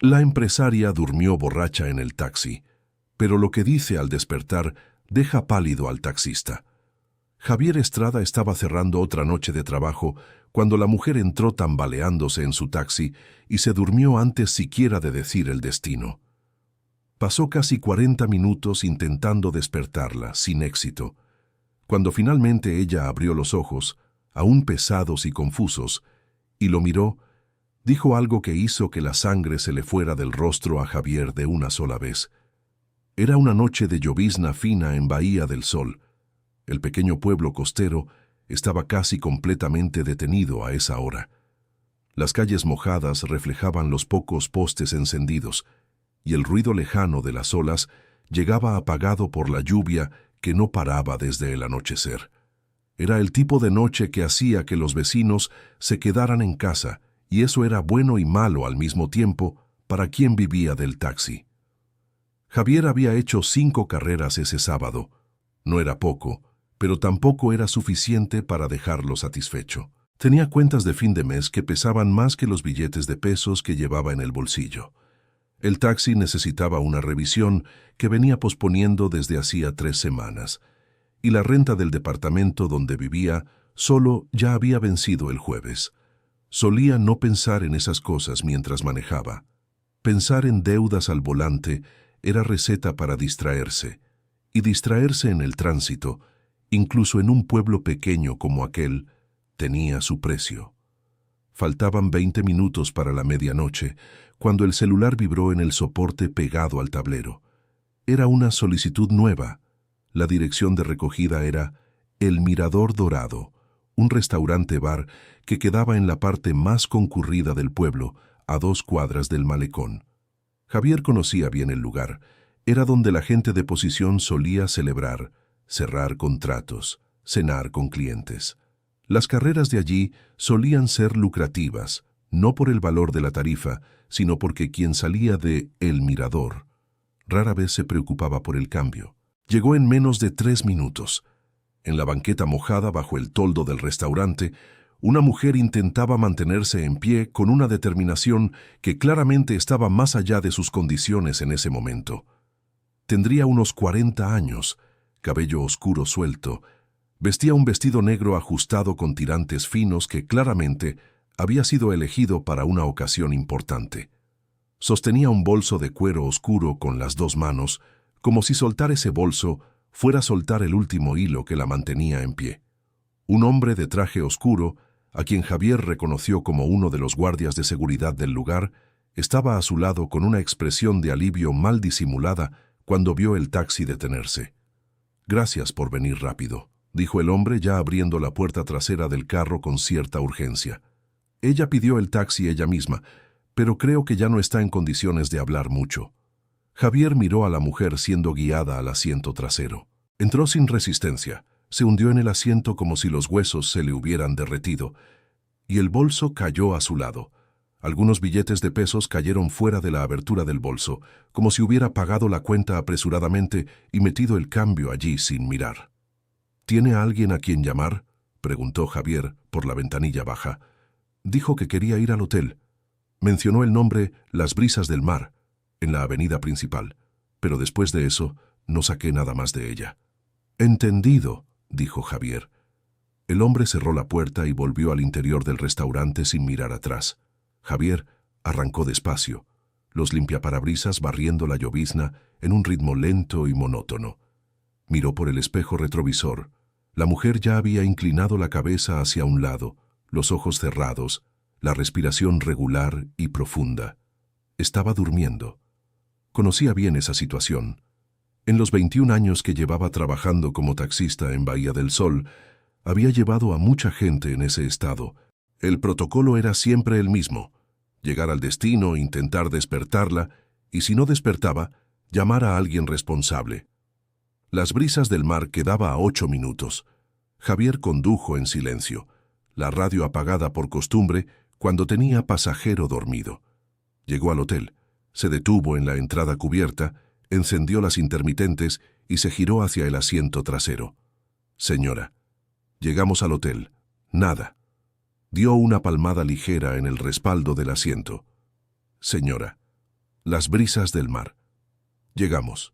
La empresaria durmió borracha en el taxi, pero lo que dice al despertar deja pálido al taxista. Javier Estrada estaba cerrando otra noche de trabajo cuando la mujer entró tambaleándose en su taxi y se durmió antes siquiera de decir el destino. Pasó casi 40 minutos intentando despertarla, sin éxito. Cuando finalmente ella abrió los ojos, aún pesados y confusos, y lo miró, dijo algo que hizo que la sangre se le fuera del rostro a Javier de una sola vez. Era una noche de llovizna fina en Bahía del Sol. El pequeño pueblo costero estaba casi completamente detenido a esa hora. Las calles mojadas reflejaban los pocos postes encendidos, y el ruido lejano de las olas llegaba apagado por la lluvia que no paraba desde el anochecer. Era el tipo de noche que hacía que los vecinos se quedaran en casa, y eso era bueno y malo al mismo tiempo para quien vivía del taxi. Javier había hecho 5 carreras ese sábado. No era poco, pero tampoco era suficiente para dejarlo satisfecho. Tenía cuentas de fin de mes que pesaban más que los billetes de pesos que llevaba en el bolsillo. El taxi necesitaba una revisión que venía posponiendo desde hacía 3 semanas, y la renta del departamento donde vivía solo ya había vencido el jueves. Solía no pensar en esas cosas mientras manejaba. Pensar en deudas al volante era receta para distraerse, y distraerse en el tránsito, incluso en un pueblo pequeño como aquel, tenía su precio. Faltaban 20 minutos para la medianoche, cuando el celular vibró en el soporte pegado al tablero. Era una solicitud nueva. La dirección de recogida era El Mirador Dorado, un restaurante-bar que quedaba en la parte más concurrida del pueblo, a 2 cuadras del malecón. Javier conocía bien el lugar. Era donde la gente de posición solía celebrar, cerrar contratos, cenar con clientes. Las carreras de allí solían ser lucrativas, no por el valor de la tarifa, sino porque quien salía de El Mirador rara vez se preocupaba por el cambio. Llegó en menos de 3 minutos. En la banqueta mojada bajo el toldo del restaurante, una mujer intentaba mantenerse en pie con una determinación que claramente estaba más allá de sus condiciones en ese momento. Tendría unos 40 años, cabello oscuro suelto. Vestía un vestido negro ajustado con tirantes finos que claramente había sido elegido para una ocasión importante. Sostenía un bolso de cuero oscuro con las 2 manos, como si soltar ese bolso fuera soltar el último hilo que la mantenía en pie. Un hombre de traje oscuro, a quien Javier reconoció como uno de los guardias de seguridad del lugar, estaba a su lado con una expresión de alivio mal disimulada cuando vio el taxi detenerse. «Gracias por venir rápido», dijo el hombre ya abriendo la puerta trasera del carro con cierta urgencia. Ella pidió el taxi ella misma, pero creo que ya no está en condiciones de hablar mucho. Javier miró a la mujer siendo guiada al asiento trasero. Entró sin resistencia, se hundió en el asiento como si los huesos se le hubieran derretido, y el bolso cayó a su lado. Algunos billetes de pesos cayeron fuera de la abertura del bolso, como si hubiera pagado la cuenta apresuradamente y metido el cambio allí sin mirar. «¿Tiene alguien a quien llamar?», preguntó Javier por la ventanilla baja. Dijo que quería ir al hotel. Mencionó el nombre Las Brisas del Mar, en la avenida principal, pero después de eso no saqué nada más de ella. «Entendido», dijo Javier. El hombre cerró la puerta y volvió al interior del restaurante sin mirar atrás. Javier arrancó despacio, los limpiaparabrisas barriendo la llovizna en un ritmo lento y monótono. Miró por el espejo retrovisor. La mujer ya había inclinado la cabeza hacia un lado, los ojos cerrados, la respiración regular y profunda. Estaba durmiendo. Conocía bien esa situación. En los 21 años que llevaba trabajando como taxista en Bahía del Sol, había llevado a mucha gente en ese estado. El protocolo era siempre el mismo: llegar al destino, intentar despertarla, y si no despertaba, llamar a alguien responsable. Las Brisas del Mar quedaba a 8 minutos. Javier condujo en silencio, la radio apagada por costumbre cuando tenía pasajero dormido. Llegó al hotel, se detuvo en la entrada cubierta, encendió las intermitentes y se giró hacia el asiento trasero. «Señora, llegamos al hotel. Nada». Dio una palmada ligera en el respaldo del asiento. «Señora». Las brisas del mar. Llegamos.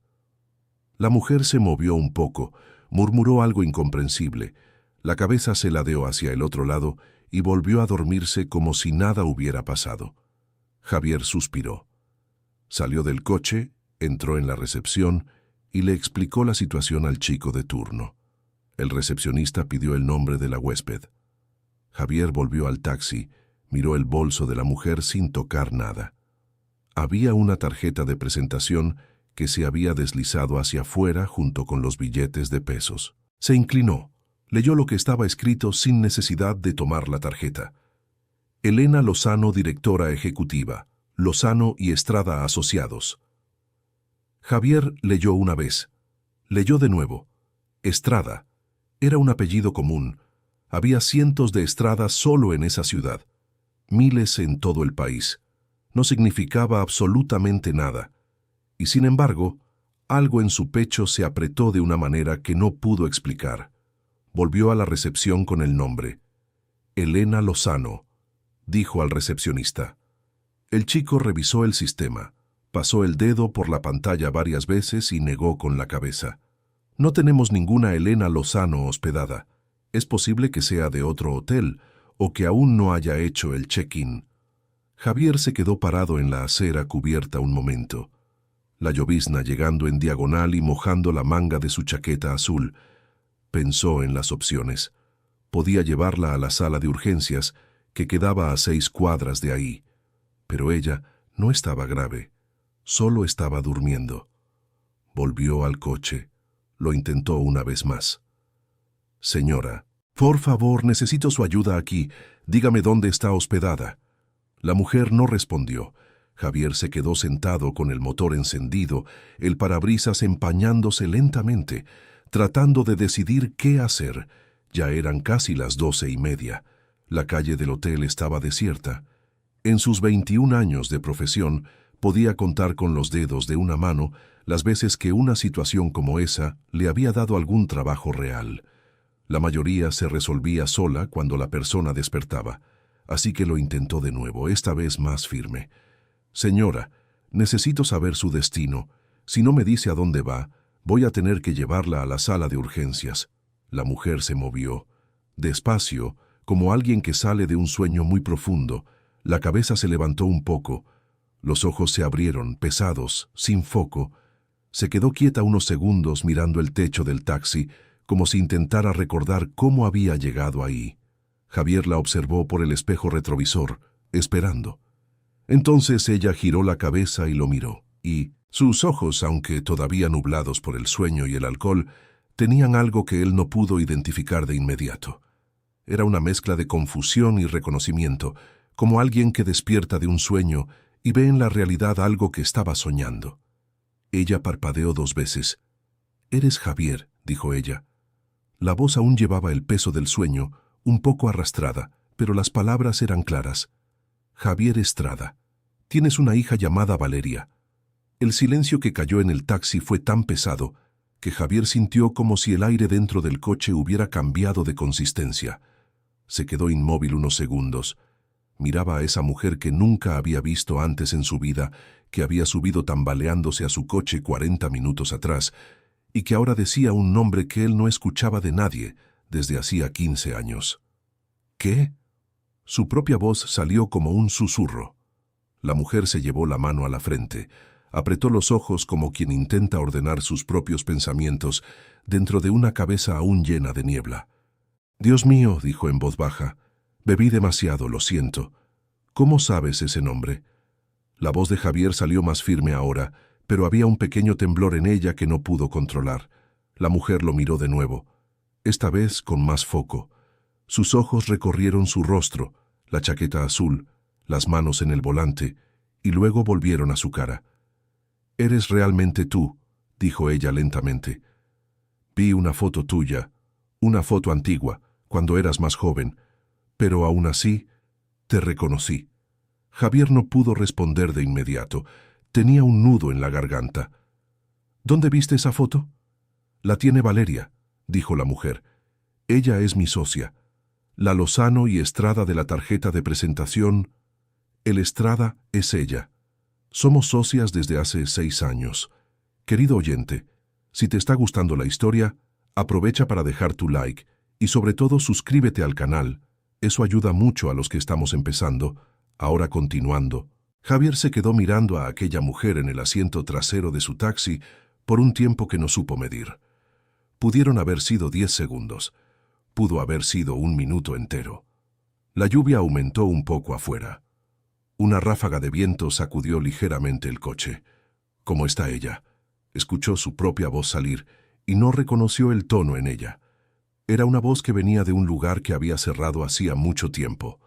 La mujer se movió un poco, murmuró algo incomprensible. La cabeza se ladeó hacia el otro lado y volvió a dormirse como si nada hubiera pasado. Javier suspiró. Salió del coche, entró en la recepción y le explicó la situación al chico de turno. El recepcionista pidió el nombre de la huésped. Javier volvió al taxi, miró el bolso de la mujer sin tocar nada. Había una tarjeta de presentación que se había deslizado hacia afuera junto con los billetes de pesos. Se inclinó, leyó lo que estaba escrito sin necesidad de tomar la tarjeta. Elena Lozano, directora ejecutiva, Lozano y Estrada Asociados. Javier leyó una vez. Leyó de nuevo. Estrada. Era un apellido común. Había cientos de Estradas solo en esa ciudad. Miles en todo el país. No significaba absolutamente nada. Y sin embargo, algo en su pecho se apretó de una manera que no pudo explicar. Volvió a la recepción con el nombre. Elena Lozano, dijo al recepcionista. El chico revisó el sistema, pasó el dedo por la pantalla varias veces y negó con la cabeza. No tenemos ninguna Elena Lozano hospedada. Es posible que sea de otro hotel o que aún no haya hecho el check-in. Javier se quedó parado en la acera cubierta un momento. La llovizna llegando en diagonal y mojando la manga de su chaqueta azul. Pensó en las opciones. Podía llevarla a la sala de urgencias, que quedaba a 6 cuadras de ahí. Pero ella no estaba grave, solo estaba durmiendo. Volvió al coche. Lo intentó una vez más. Señora, por favor, necesito su ayuda aquí. Dígame dónde está hospedada. La mujer no respondió. Javier se quedó sentado con el motor encendido, el parabrisas empañándose lentamente, tratando de decidir qué hacer. Ya eran casi las 12:30. La calle del hotel estaba desierta. En sus 21 años de profesión, podía contar con los dedos de una mano las veces que una situación como esa le había dado algún trabajo real. La mayoría se resolvía sola cuando la persona despertaba, así que lo intentó de nuevo, esta vez más firme. Señora, necesito saber su destino. Si no me dice a dónde va, voy a tener que llevarla a la sala de urgencias. La mujer se movió. Despacio, como alguien que sale de un sueño muy profundo, la cabeza se levantó un poco. Los ojos se abrieron, pesados, sin foco. Se quedó quieta unos segundos mirando el techo del taxi, como si intentara recordar cómo había llegado ahí. Javier la observó por el espejo retrovisor, esperando. Entonces ella giró la cabeza y lo miró, y sus ojos, aunque todavía nublados por el sueño y el alcohol, tenían algo que él no pudo identificar de inmediato. Era una mezcla de confusión y reconocimiento, como alguien que despierta de un sueño y ve en la realidad algo que estaba soñando. Ella parpadeó 2 veces. «Eres Javier», dijo ella. La voz aún llevaba el peso del sueño, un poco arrastrada, pero las palabras eran claras. «Javier Estrada. Tienes una hija llamada Valeria». El silencio que cayó en el taxi fue tan pesado que Javier sintió como si el aire dentro del coche hubiera cambiado de consistencia. Se quedó inmóvil unos segundos. Miraba a esa mujer que nunca había visto antes en su vida, que había subido tambaleándose a su coche 40 minutos atrás, y que ahora decía un nombre que él no escuchaba de nadie desde hacía 15 años. ¿Qué? Su propia voz salió como un susurro. La mujer se llevó la mano a la frente, apretó los ojos como quien intenta ordenar sus propios pensamientos dentro de una cabeza aún llena de niebla. «Dios mío», dijo en voz baja, «bebí demasiado, lo siento. ¿Cómo sabes ese nombre?» La voz de Javier salió más firme ahora, pero había un pequeño temblor en ella que no pudo controlar. La mujer lo miró de nuevo, esta vez con más foco. Sus ojos recorrieron su rostro, la chaqueta azul, las manos en el volante, y luego volvieron a su cara. «Eres realmente tú», dijo ella lentamente. «Vi una foto tuya, una foto antigua, cuando eras más joven, pero aún así te reconocí». Javier no pudo responder de inmediato. Tenía un nudo en la garganta. «¿Dónde viste esa foto?» «La tiene Valeria», dijo la mujer. «Ella es mi socia. La Lozano y Estrada de la tarjeta de presentación. El Estrada es ella». Somos socias desde hace 6 años. Querido oyente, si te está gustando la historia, aprovecha para dejar tu like y sobre todo suscríbete al canal. Eso ayuda mucho a los que estamos empezando. Ahora continuando. Javier se quedó mirando a aquella mujer en el asiento trasero de su taxi por un tiempo que no supo medir. Pudieron haber sido 10 segundos. Pudo haber sido 1 minuto entero. La lluvia aumentó un poco afuera. Una ráfaga de viento sacudió ligeramente el coche. ¿Cómo está ella? Escuchó su propia voz salir y no reconoció el tono en ella. Era una voz que venía de un lugar que había cerrado hacía mucho tiempo.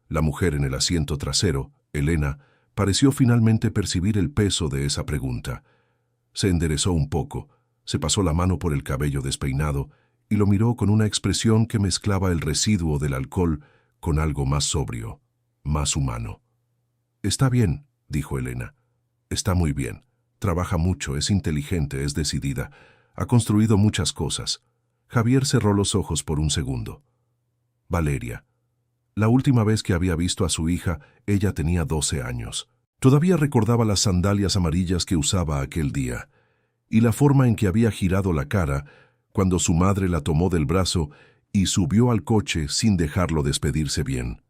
La mujer en el asiento trasero, Elena, pareció finalmente percibir el peso de esa pregunta. Se enderezó un poco, se pasó la mano por el cabello despeinado y lo miró con una expresión que mezclaba el residuo del alcohol con algo más sobrio, más humano. «Está bien», dijo Elena. «Está muy bien. Trabaja mucho, es inteligente, es decidida. Ha construido muchas cosas». Javier cerró los ojos por un segundo. Valeria. La última vez que había visto a su hija, ella tenía 12 años. Todavía recordaba las sandalias amarillas que usaba aquel día, y la forma en que había girado la cara cuando su madre la tomó del brazo y subió al coche sin dejarlo despedirse bien.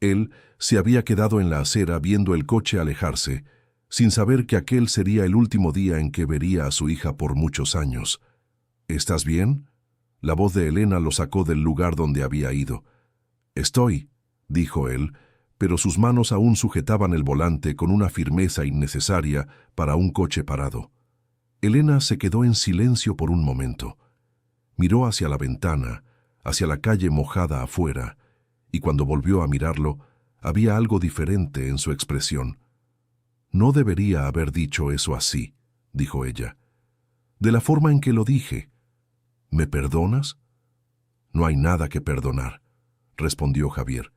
Él se había quedado en la acera viendo el coche alejarse, sin saber que aquel sería el último día en que vería a su hija por muchos años. «¿Estás bien?» La voz de Elena lo sacó del lugar donde había ido. «Estoy», dijo él, pero sus manos aún sujetaban el volante con una firmeza innecesaria para un coche parado. Elena se quedó en silencio por un momento. Miró hacia la ventana, hacia la calle mojada afuera, y cuando volvió a mirarlo, había algo diferente en su expresión. «No debería haber dicho eso así», dijo ella. «De la forma en que lo dije. ¿Me perdonas?» «No hay nada que perdonar», respondió Javier.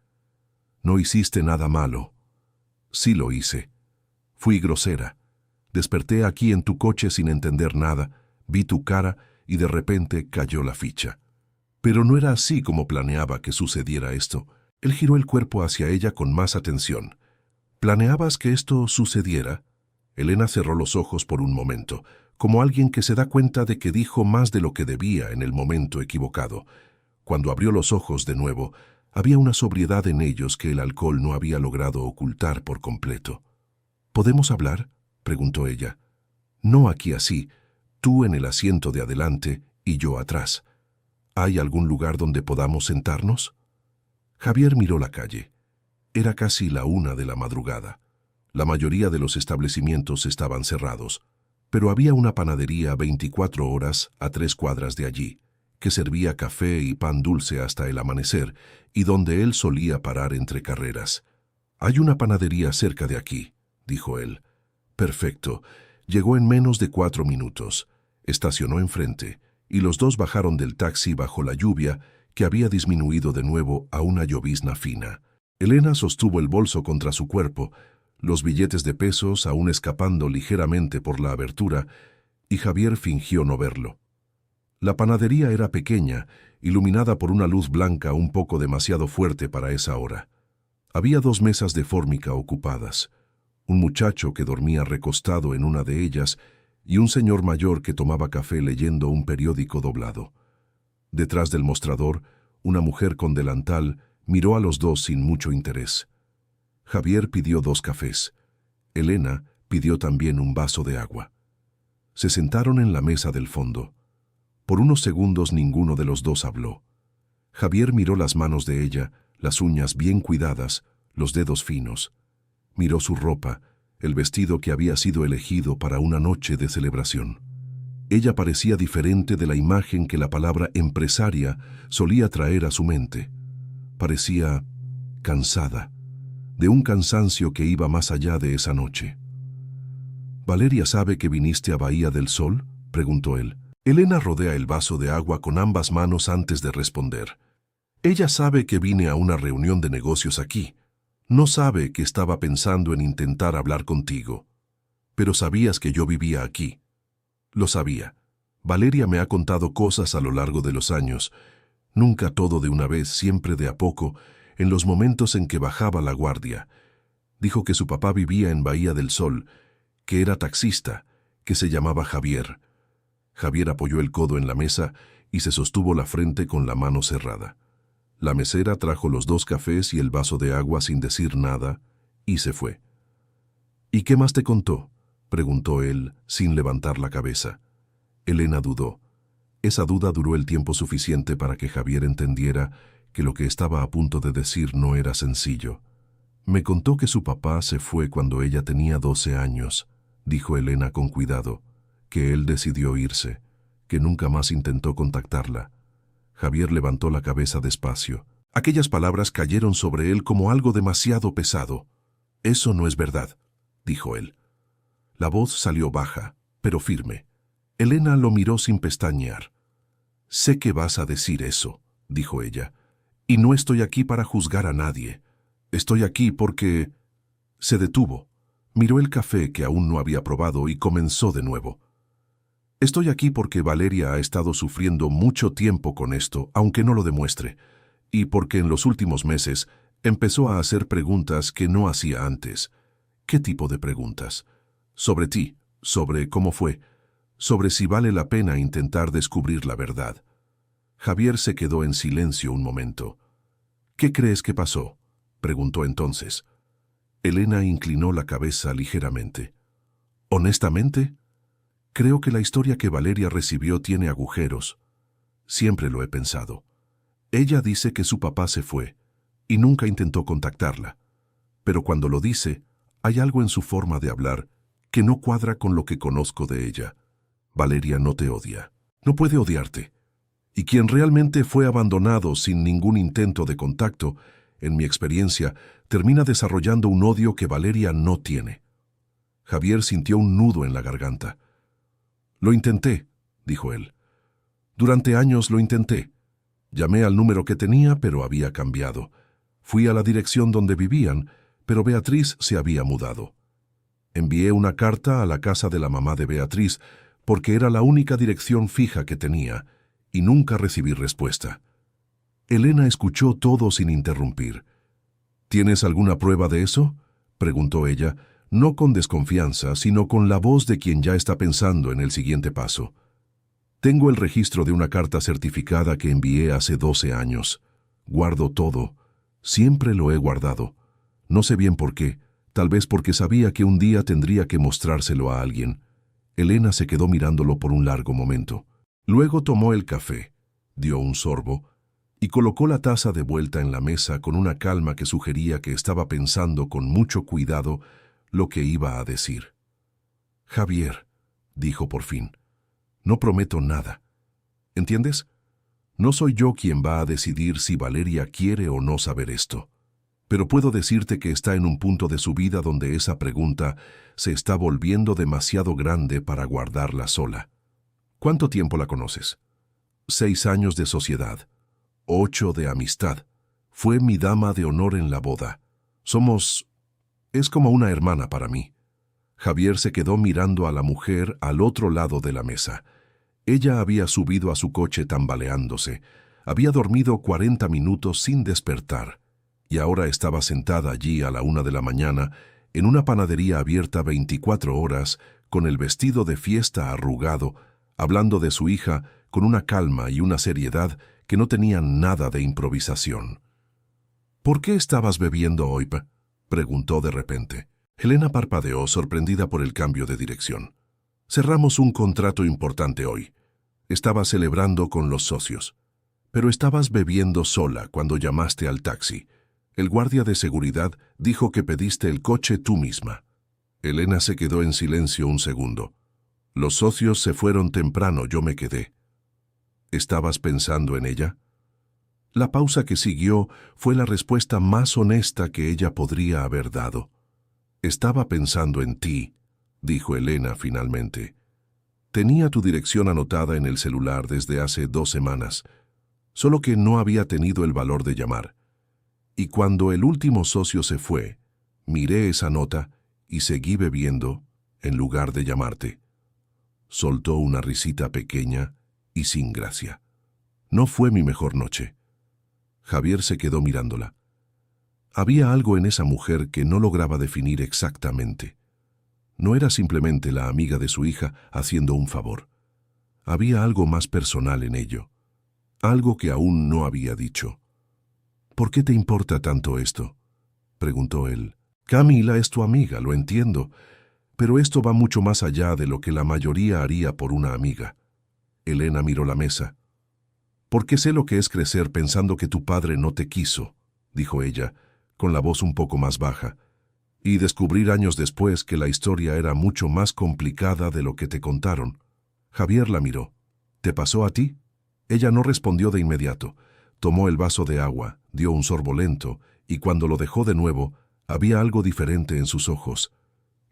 «No hiciste nada malo». «Sí lo hice. Fui grosera. Desperté aquí en tu coche sin entender nada, vi tu cara y de repente cayó la ficha. Pero no era así como planeaba que sucediera esto». Él giró el cuerpo hacia ella con más atención. «¿Planeabas que esto sucediera?» Elena cerró los ojos por un momento, como alguien que se da cuenta de que dijo más de lo que debía en el momento equivocado. Cuando abrió los ojos de nuevo, había una sobriedad en ellos que el alcohol no había logrado ocultar por completo. «¿Podemos hablar?», preguntó ella. «No aquí así, tú en el asiento de adelante y yo atrás. ¿Hay algún lugar donde podamos sentarnos?» Javier miró la calle. Era casi la 1 de la madrugada. La mayoría de los establecimientos estaban cerrados, pero había una panadería 24 horas a 3 cuadras de allí, que servía café y pan dulce hasta el amanecer y donde él solía parar entre carreras. «Hay una panadería cerca de aquí», dijo él. «Perfecto». Llegó en menos de 4 minutos. Estacionó enfrente y los dos bajaron del taxi bajo la lluvia que había disminuido de nuevo a una llovizna fina. Elena sostuvo el bolso contra su cuerpo, los billetes de pesos aún escapando ligeramente por la abertura, y Javier fingió no verlo. La panadería era pequeña, iluminada por una luz blanca un poco demasiado fuerte para esa hora. Había 2 mesas de fórmica ocupadas, un muchacho que dormía recostado en una de ellas y un señor mayor que tomaba café leyendo un periódico doblado. Detrás del mostrador, una mujer con delantal miró a los dos sin mucho interés. Javier pidió 2 cafés. Elena pidió también un vaso de agua. Se sentaron en la mesa del fondo. Por unos segundos ninguno de los dos habló. Javier miró las manos de ella, las uñas bien cuidadas, los dedos finos. Miró su ropa, el vestido que había sido elegido para una noche de celebración. Ella parecía diferente de la imagen que la palabra empresaria solía traer a su mente. Parecía cansada, de un cansancio que iba más allá de esa noche. «¿Valeria sabe que viniste a Bahía del Sol?», preguntó él. Elena rodea el vaso de agua con ambas manos antes de responder. «Ella sabe que vine a una reunión de negocios aquí. No sabe que estaba pensando en intentar hablar contigo. Pero sabías que yo vivía aquí». «Lo sabía. Valeria me ha contado cosas a lo largo de los años. Nunca todo de una vez, siempre de a poco, en los momentos en que bajaba la guardia. Dijo que su papá vivía en Bahía del Sol, que era taxista, que se llamaba Javier. Javier apoyó el codo en la mesa y se sostuvo la frente con la mano cerrada. La mesera trajo los 2 cafés y el vaso de agua sin decir nada y se fue. ¿Y qué más te contó?, preguntó él, sin levantar la cabeza. Elena dudó. Esa duda duró el tiempo suficiente para que Javier entendiera que lo que estaba a punto de decir no era sencillo. Me contó que su papá se fue cuando ella tenía 12 años, dijo Elena con cuidado, que él decidió irse, que nunca más intentó contactarla. Javier levantó la cabeza despacio. Aquellas palabras cayeron sobre él como algo demasiado pesado. Eso no es verdad, dijo él. La voz salió baja, pero firme. Elena lo miró sin pestañear. Sé que vas a decir eso, dijo ella, y no estoy aquí para juzgar a nadie. Estoy aquí porque... Se detuvo, miró el café que aún no había probado y comenzó de nuevo. Estoy aquí porque Valeria ha estado sufriendo mucho tiempo con esto, aunque no lo demuestre, y porque en los últimos meses empezó a hacer preguntas que no hacía antes. ¿Qué tipo de preguntas? Sobre ti, sobre cómo fue, sobre si vale la pena intentar descubrir la verdad. Javier se quedó en silencio un momento. ¿Qué crees que pasó?, preguntó entonces. Elena inclinó la cabeza ligeramente. ¿Honestamente? Creo que la historia que Valeria recibió tiene agujeros. Siempre lo he pensado. Ella dice que su papá se fue y nunca intentó contactarla. Pero cuando lo dice, hay algo en su forma de hablar que no cuadra con lo que conozco de ella. Valeria no te odia. No puede odiarte. Y quien realmente fue abandonado sin ningún intento de contacto, en mi experiencia, termina desarrollando un odio que Valeria no tiene. Javier sintió un nudo en la garganta. Lo intenté, dijo él. Durante años lo intenté. Llamé al número que tenía, pero había cambiado. Fui a la dirección donde vivían, pero Beatriz se había mudado. Envié una carta a la casa de la mamá de Beatriz, porque era la única dirección fija que tenía, y nunca recibí respuesta. Elena escuchó todo sin interrumpir. ¿Tienes alguna prueba de eso?, preguntó ella, no con desconfianza, sino con la voz de quien ya está pensando en el siguiente paso. Tengo el registro de una carta certificada que envié hace 12 años. Guardo todo. Siempre lo he guardado. No sé bien por qué, tal vez porque sabía que un día tendría que mostrárselo a alguien. Elena se quedó mirándolo por un largo momento. Luego tomó el café, dio un sorbo y colocó la taza de vuelta en la mesa con una calma que sugería que estaba pensando con mucho cuidado lo que iba a decir. Javier, dijo por fin, no prometo nada. ¿Entiendes? No soy yo quien va a decidir si Valeria quiere o no saber esto. Pero puedo decirte que está en un punto de su vida donde esa pregunta se está volviendo demasiado grande para guardarla sola. ¿Cuánto tiempo la conoces? 6 años de sociedad, 8 de amistad. Fue mi dama de honor en la boda. Es como una hermana para mí. Javier se quedó mirando a la mujer al otro lado de la mesa. Ella había subido a su coche tambaleándose. Había dormido 40 minutos sin despertar. Y ahora estaba sentada allí a la 1 de la mañana, en una panadería abierta 24 horas, con el vestido de fiesta arrugado, hablando de su hija con una calma y una seriedad que no tenían nada de improvisación. ¿Por qué estabas bebiendo hoy?, preguntó de repente. Elena parpadeó, sorprendida por el cambio de dirección. Cerramos un contrato importante hoy. Estaba celebrando con los socios. Pero estabas bebiendo sola cuando llamaste al taxi. El guardia de seguridad dijo que pediste el coche tú misma. Elena se quedó en silencio un segundo. Los socios se fueron temprano, yo me quedé. ¿Estabas pensando en ella? La pausa que siguió fue la respuesta más honesta que ella podría haber dado. Estaba pensando en ti, dijo Elena finalmente. Tenía tu dirección anotada en el celular desde hace 2 semanas, solo que no había tenido el valor de llamar. Y cuando el último socio se fue, miré esa nota y seguí bebiendo en lugar de llamarte. Soltó una risita pequeña y sin gracia. No fue mi mejor noche. Javier se quedó mirándola. Había algo en esa mujer que no lograba definir exactamente. No era simplemente la amiga de su hija haciendo un favor. Había algo más personal en ello, algo que aún no había dicho. ¿Por qué te importa tanto esto?, preguntó él. Camila es tu amiga, lo entiendo, pero esto va mucho más allá de lo que la mayoría haría por una amiga. Elena miró la mesa. Porque sé lo que es crecer pensando que tu padre no te quiso, dijo ella, con la voz un poco más baja, y descubrir años después que la historia era mucho más complicada de lo que te contaron. Javier la miró. ¿Te pasó a ti? Ella no respondió de inmediato. Tomó el vaso de agua, dio un sorbo lento, y cuando lo dejó de nuevo, había algo diferente en sus ojos.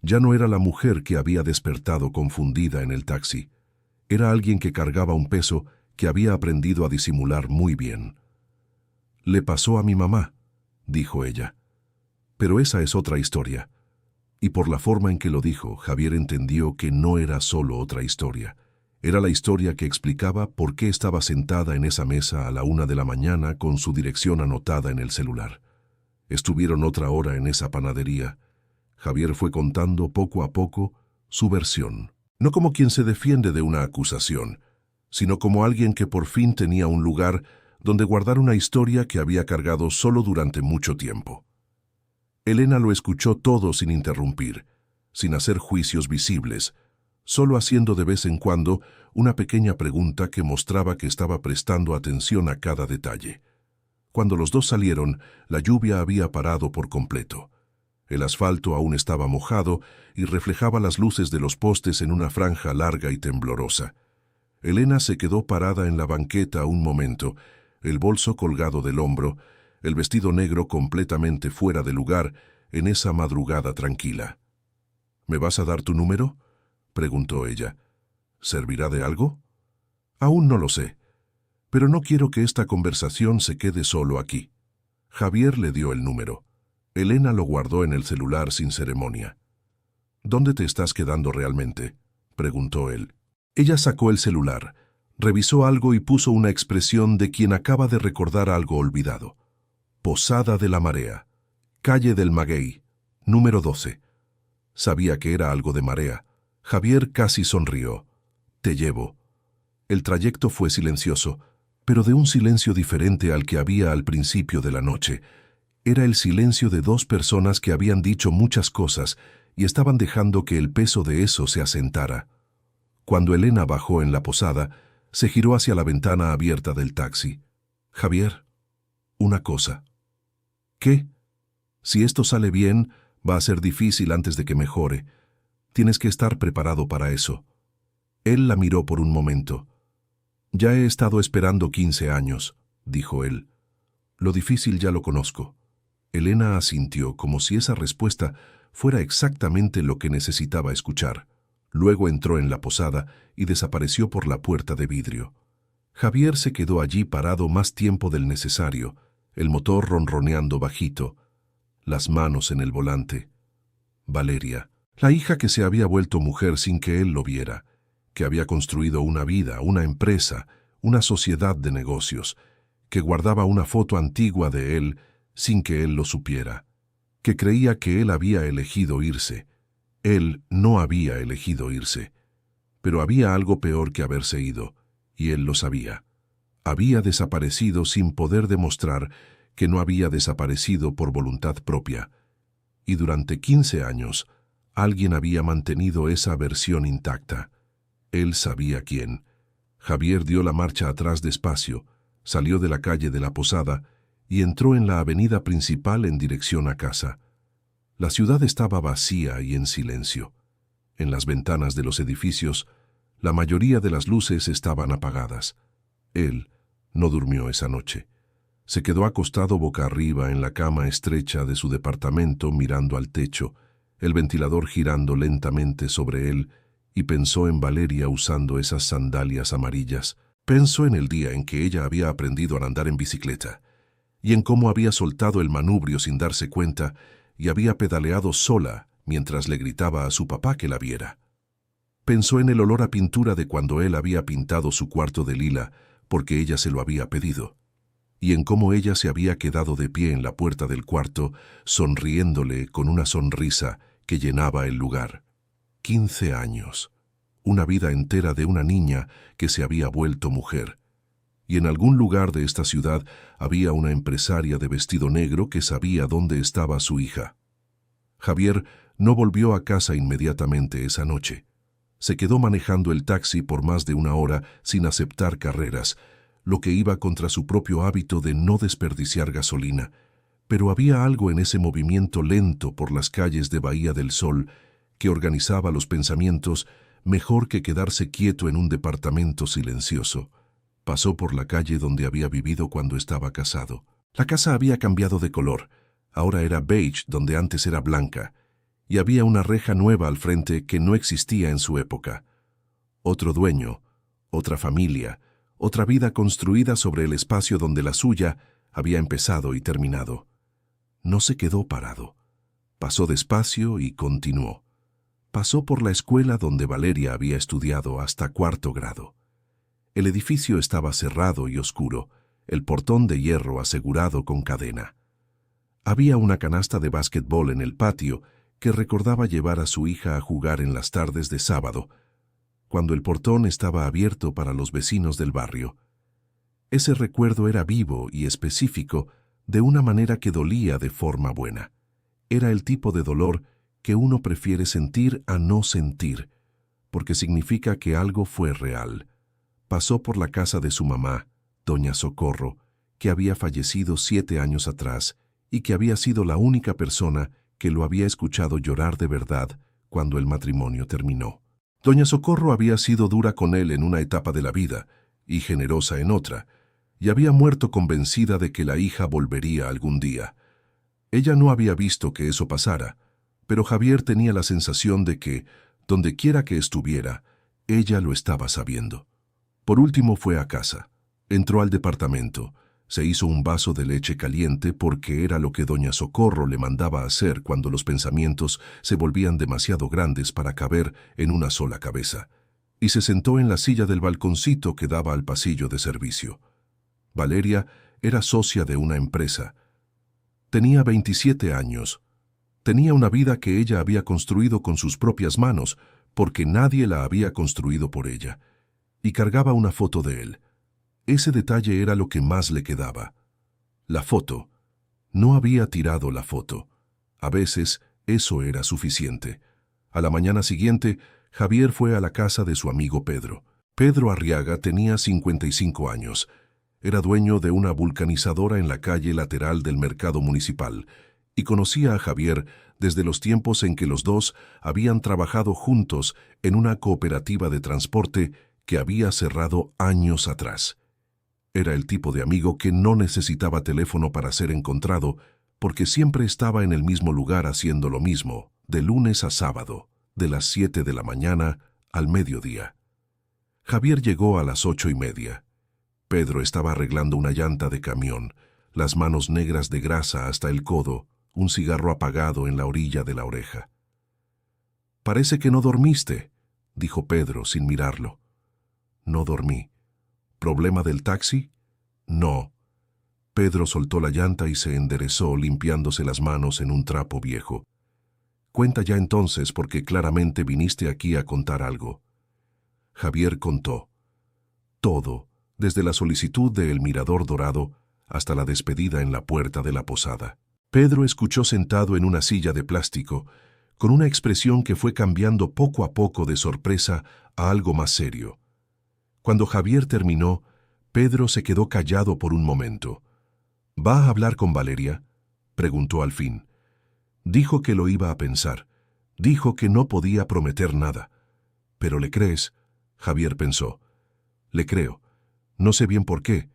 Ya no era la mujer que había despertado confundida en el taxi. Era alguien que cargaba un peso que había aprendido a disimular muy bien. «Le pasó a mi mamá», dijo ella. Pero esa es otra historia. Y por la forma en que lo dijo, Javier entendió que no era solo otra historia. Era la historia que explicaba por qué estaba sentada en esa mesa a la 1 de la mañana con su dirección anotada en el celular. Estuvieron otra hora en esa panadería. Javier fue contando poco a poco su versión. No como quien se defiende de una acusación, sino como alguien que por fin tenía un lugar donde guardar una historia que había cargado solo durante mucho tiempo. Elena lo escuchó todo sin interrumpir, sin hacer juicios visibles, solo haciendo de vez en cuando una pequeña pregunta que mostraba que estaba prestando atención a cada detalle. Cuando los dos salieron, la lluvia había parado por completo. El asfalto aún estaba mojado y reflejaba las luces de los postes en una franja larga y temblorosa. Elena se quedó parada en la banqueta un momento, el bolso colgado del hombro, el vestido negro completamente fuera de lugar en esa madrugada tranquila. «¿Me vas a dar tu número?», preguntó ella. «¿Servirá de algo?». «Aún no lo sé, pero no quiero que esta conversación se quede solo aquí». Javier le dio el número. Elena lo guardó en el celular sin ceremonia. «¿Dónde te estás quedando realmente?», preguntó él. Ella sacó el celular, revisó algo y puso una expresión de quien acaba de recordar algo olvidado. «Posada de la Marea, calle del Maguey, número 12». Sabía que era algo de marea. Javier casi sonrió. «Te llevo». El trayecto fue silencioso, pero de un silencio diferente al que había al principio de la noche. Era el silencio de dos personas que habían dicho muchas cosas y estaban dejando que el peso de eso se asentara. Cuando Elena bajó en la posada, se giró hacia la ventana abierta del taxi. «Javier, una cosa». «¿Qué?». «Si esto sale bien, va a ser difícil antes de que mejore. Tienes que estar preparado para eso». Él la miró por un momento. «Ya he estado esperando 15 años», dijo él. «Lo difícil ya lo conozco». Elena asintió como si esa respuesta fuera exactamente lo que necesitaba escuchar. Luego entró en la posada y desapareció por la puerta de vidrio. Javier se quedó allí parado más tiempo del necesario, el motor ronroneando bajito, las manos en el volante. Valeria, la hija que se había vuelto mujer sin que él lo viera, que había construido una vida, una empresa, una sociedad de negocios, que guardaba una foto antigua de él sin que él lo supiera, que creía que él había elegido irse. Él no había elegido irse, pero había algo peor que haberse ido, y él lo sabía. Había desaparecido sin poder demostrar que no había desaparecido por voluntad propia, y durante 15 años alguien había mantenido esa versión intacta. Él sabía quién. Javier dio la marcha atrás despacio, salió de la calle de la posada y entró en la avenida principal en dirección a casa. La ciudad estaba vacía y en silencio. En las ventanas de los edificios, la mayoría de las luces estaban apagadas. Él no durmió esa noche. Se quedó acostado boca arriba en la cama estrecha de su departamento mirando al techo, el ventilador girando lentamente sobre él, y pensó en Valeria usando esas sandalias amarillas. Pensó en el día en que ella había aprendido a andar en bicicleta, y en cómo había soltado el manubrio sin darse cuenta y había pedaleado sola mientras le gritaba a su papá que la viera. Pensó en el olor a pintura de cuando él había pintado su cuarto de lila porque ella se lo había pedido. y en cómo ella se había quedado de pie en la puerta del cuarto, sonriéndole con una sonrisa que llenaba el lugar. 15 años, una vida entera de una niña que se había vuelto mujer. Y en algún lugar de esta ciudad había una empresaria de vestido negro que sabía dónde estaba su hija. Javier no volvió a casa inmediatamente esa noche. Se quedó manejando el taxi por más de una hora sin aceptar carreras, lo que iba contra su propio hábito de no desperdiciar gasolina. Pero había algo en ese movimiento lento por las calles de Bahía del Sol que organizaba los pensamientos mejor que quedarse quieto en un departamento silencioso. Pasó por la calle donde había vivido cuando estaba casado. La casa había cambiado de color. Ahora era beige donde antes era blanca, y había una reja nueva al frente que no existía en su época. Otro dueño, otra familia, otra vida construida sobre el espacio donde la suya había empezado y terminado. No se quedó parado. Pasó despacio y continuó. Pasó por la escuela donde Valeria había estudiado hasta 4º grado. El edificio estaba cerrado y oscuro, el portón de hierro asegurado con cadena. Había una canasta de básquetbol en el patio que recordaba llevar a su hija a jugar en las tardes de sábado, cuando el portón estaba abierto para los vecinos del barrio. Ese recuerdo era vivo y específico de una manera que dolía de forma buena. Era el tipo de dolor que uno prefiere sentir a no sentir, porque significa que algo fue real. Pasó por la casa de su mamá, doña Socorro, que había fallecido 7 años atrás y que había sido la única persona que lo había escuchado llorar de verdad cuando el matrimonio terminó. Doña Socorro había sido dura con él en una etapa de la vida y generosa en otra, y había muerto convencida de que la hija volvería algún día. Ella no había visto que eso pasara, pero Javier tenía la sensación de que, donde quiera que estuviera, ella lo estaba sabiendo. Por último fue a casa. Entró al departamento. Se hizo un vaso de leche caliente porque era lo que doña Socorro le mandaba hacer cuando los pensamientos se volvían demasiado grandes para caber en una sola cabeza. Y se sentó en la silla del balconcito que daba al pasillo de servicio. Valeria era socia de una empresa. Tenía 27 años. Tenía una vida que ella había construido con sus propias manos porque nadie la había construido por ella. Y cargaba una foto de él. Ese detalle era lo que más le quedaba. La foto. No había tirado la foto. A veces eso era suficiente. A la mañana siguiente, Javier fue a la casa de su amigo Pedro. Pedro Arriaga tenía 55 años. Era dueño de una vulcanizadora en la calle lateral del mercado municipal y conocía a Javier desde los tiempos en que los dos habían trabajado juntos en una cooperativa de transporte que había cerrado años atrás. Era el tipo de amigo que no necesitaba teléfono para ser encontrado porque siempre estaba en el mismo lugar haciendo lo mismo, de lunes a sábado, de las 7 de la mañana al mediodía. Javier llegó a las 8:30. Pedro estaba arreglando una llanta de camión, las manos negras de grasa hasta el codo, un cigarro apagado en la orilla de la oreja. «Parece que no dormiste», dijo Pedro sin mirarlo. «No dormí. ¿Problema del taxi?» «No». Pedro soltó la llanta y se enderezó limpiándose las manos en un trapo viejo. «Cuenta ya entonces porque claramente viniste aquí a contar algo». Javier contó. Todo, desde la solicitud de El Mirador Dorado hasta la despedida en la puerta de la posada. Pedro escuchó sentado en una silla de plástico, con una expresión que fue cambiando poco a poco de sorpresa a algo más serio. Cuando Javier terminó, Pedro se quedó callado por un momento. «¿Va a hablar con Valeria?», preguntó al fin. Dijo que lo iba a pensar. Dijo que no podía prometer nada. «¿Pero le crees?», Javier pensó. «Le creo. No sé bien por qué,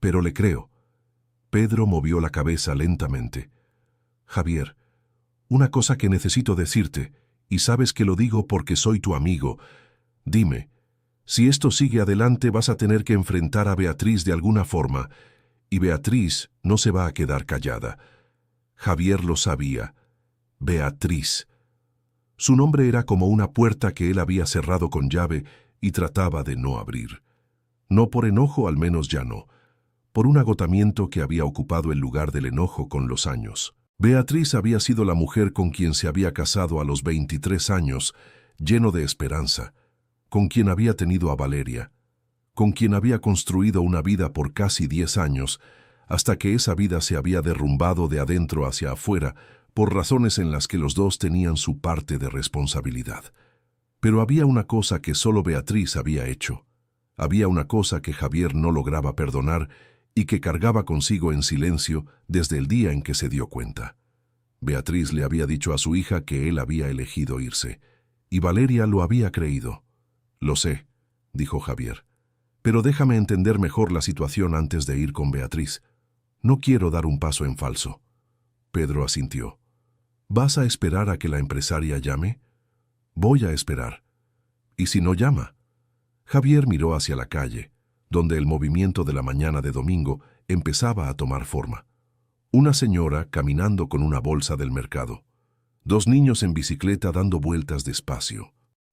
pero le creo». Pedro movió la cabeza lentamente. «Javier, una cosa que necesito decirte, y sabes que lo digo porque soy tu amigo. Dime, si esto sigue adelante vas a tener que enfrentar a Beatriz de alguna forma, y Beatriz no se va a quedar callada». Javier lo sabía. Beatriz. Su nombre era como una puerta que él había cerrado con llave y trataba de no abrir. No por enojo, al menos ya no. por un agotamiento que había ocupado el lugar del enojo con los años. Beatriz había sido la mujer con quien se había casado a los 23 años, lleno de esperanza, con quien había tenido a Valeria, con quien había construido una vida por casi 10 años, hasta que esa vida se había derrumbado de adentro hacia afuera por razones en las que los dos tenían su parte de responsabilidad. Pero había una cosa que solo Beatriz había hecho. Había una cosa que Javier no lograba perdonar y que cargaba consigo en silencio desde el día en que se dio cuenta. Beatriz le había dicho a su hija que él había elegido irse, y Valeria lo había creído. «Lo sé», dijo Javier, «pero déjame entender mejor la situación antes de ir con Beatriz. No quiero dar un paso en falso». Pedro asintió. «¿Vas a esperar a que la empresaria llame?» «Voy a esperar». «¿Y si no llama?» Javier miró hacia la calle, donde el movimiento de la mañana de domingo empezaba a tomar forma. Una señora caminando con una bolsa del mercado. 2 niños en bicicleta dando vueltas despacio.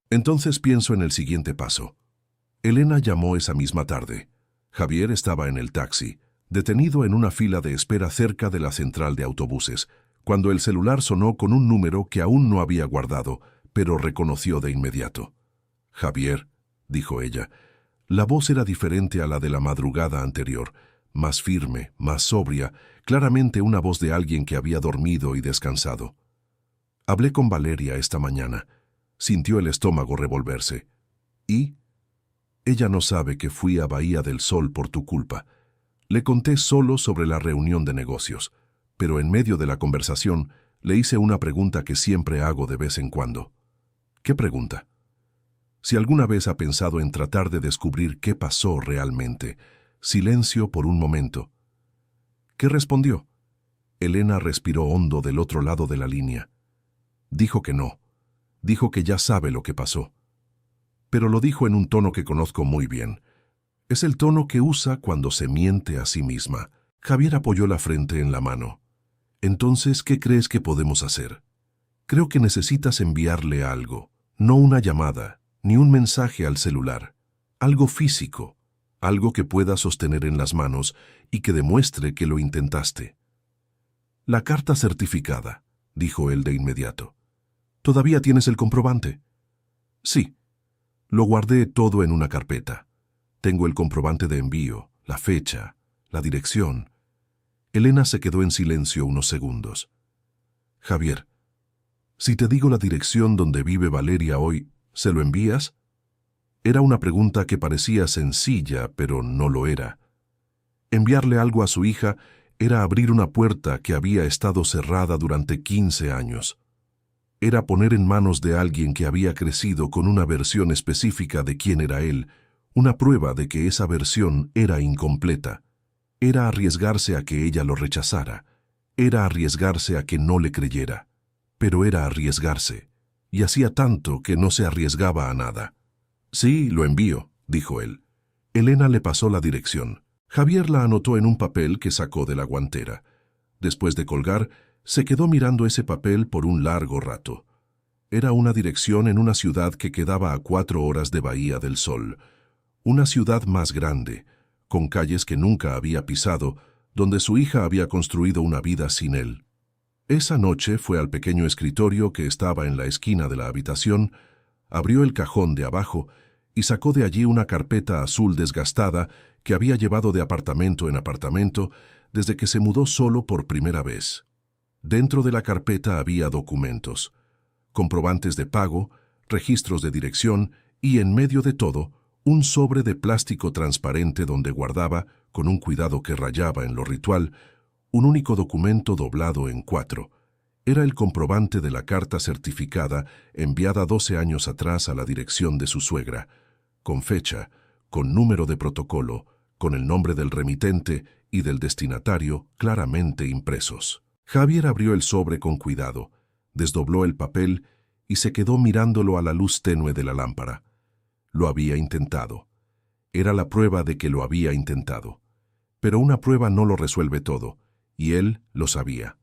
Entonces pienso en el siguiente paso. Elena llamó esa misma tarde. Javier estaba en el taxi, detenido en una fila de espera cerca de la central de autobuses, cuando el celular sonó con un número que aún no había guardado, pero reconoció de inmediato. «Javier», dijo ella. La voz era diferente a la de la madrugada anterior, más firme, más sobria, claramente una voz de alguien que había dormido y descansado. «Hablé con Valeria esta mañana». Sintió el estómago revolverse. «¿Y?» «Ella no sabe que fui a Bahía del Sol por tu culpa. Le conté solo sobre la reunión de negocios, pero en medio de la conversación le hice una pregunta que siempre hago de vez en cuando». «¿Qué pregunta?» Si alguna vez ha pensado en tratar de descubrir qué pasó realmente. Silencio por un momento. ¿Qué respondió? Elena respiró hondo del otro lado de la línea. Dijo que no. Dijo que ya sabe lo que pasó. Pero lo dijo en un tono que conozco muy bien. Es el tono que usa cuando se miente a sí misma. Javier apoyó la frente en la mano. Entonces, ¿qué crees que podemos hacer? Creo que necesitas enviarle algo, no una llamada, ni un mensaje al celular, algo físico, algo que puedas sostener en las manos y que demuestre que lo intentaste. La carta certificada, dijo él de inmediato. ¿Todavía tienes el comprobante? Sí. Lo guardé todo en una carpeta. Tengo el comprobante de envío, la fecha, la dirección. Elena se quedó en silencio unos segundos. Javier, si te digo la dirección donde vive Valeria hoy, ¿se lo envías? Era una pregunta que parecía sencilla, pero no lo era. Enviarle algo a su hija era abrir una puerta que había estado cerrada durante 15 años. Era poner en manos de alguien que había crecido con una versión específica de quién era él, una prueba de que esa versión era incompleta. Era arriesgarse a que ella lo rechazara. Era arriesgarse a que no le creyera. Pero era arriesgarse. Y hacía tanto que no se arriesgaba a nada. «Sí, lo envío», dijo él. Elena le pasó la dirección. Javier la anotó en un papel que sacó de la guantera. Después de colgar, se quedó mirando ese papel por un largo rato. Era una dirección en una ciudad que quedaba a 4 horas de Bahía del Sol. Una ciudad más grande, con calles que nunca había pisado, donde su hija había construido una vida sin él. Esa noche fue al pequeño escritorio que estaba en la esquina de la habitación, abrió el cajón de abajo y sacó de allí una carpeta azul desgastada que había llevado de apartamento en apartamento desde que se mudó solo por primera vez. Dentro de la carpeta había documentos, comprobantes de pago, registros de dirección y, en medio de todo, un sobre de plástico transparente donde guardaba, con un cuidado que rayaba en lo ritual, un único documento doblado en 4. Era el comprobante de la carta certificada enviada 12 años atrás a la dirección de su suegra, con fecha, con número de protocolo, con el nombre del remitente y del destinatario claramente impresos. Javier abrió el sobre con cuidado, desdobló el papel y se quedó mirándolo a la luz tenue de la lámpara. Lo había intentado. Era la prueba de que lo había intentado. Pero una prueba no lo resuelve todo, y él lo sabía.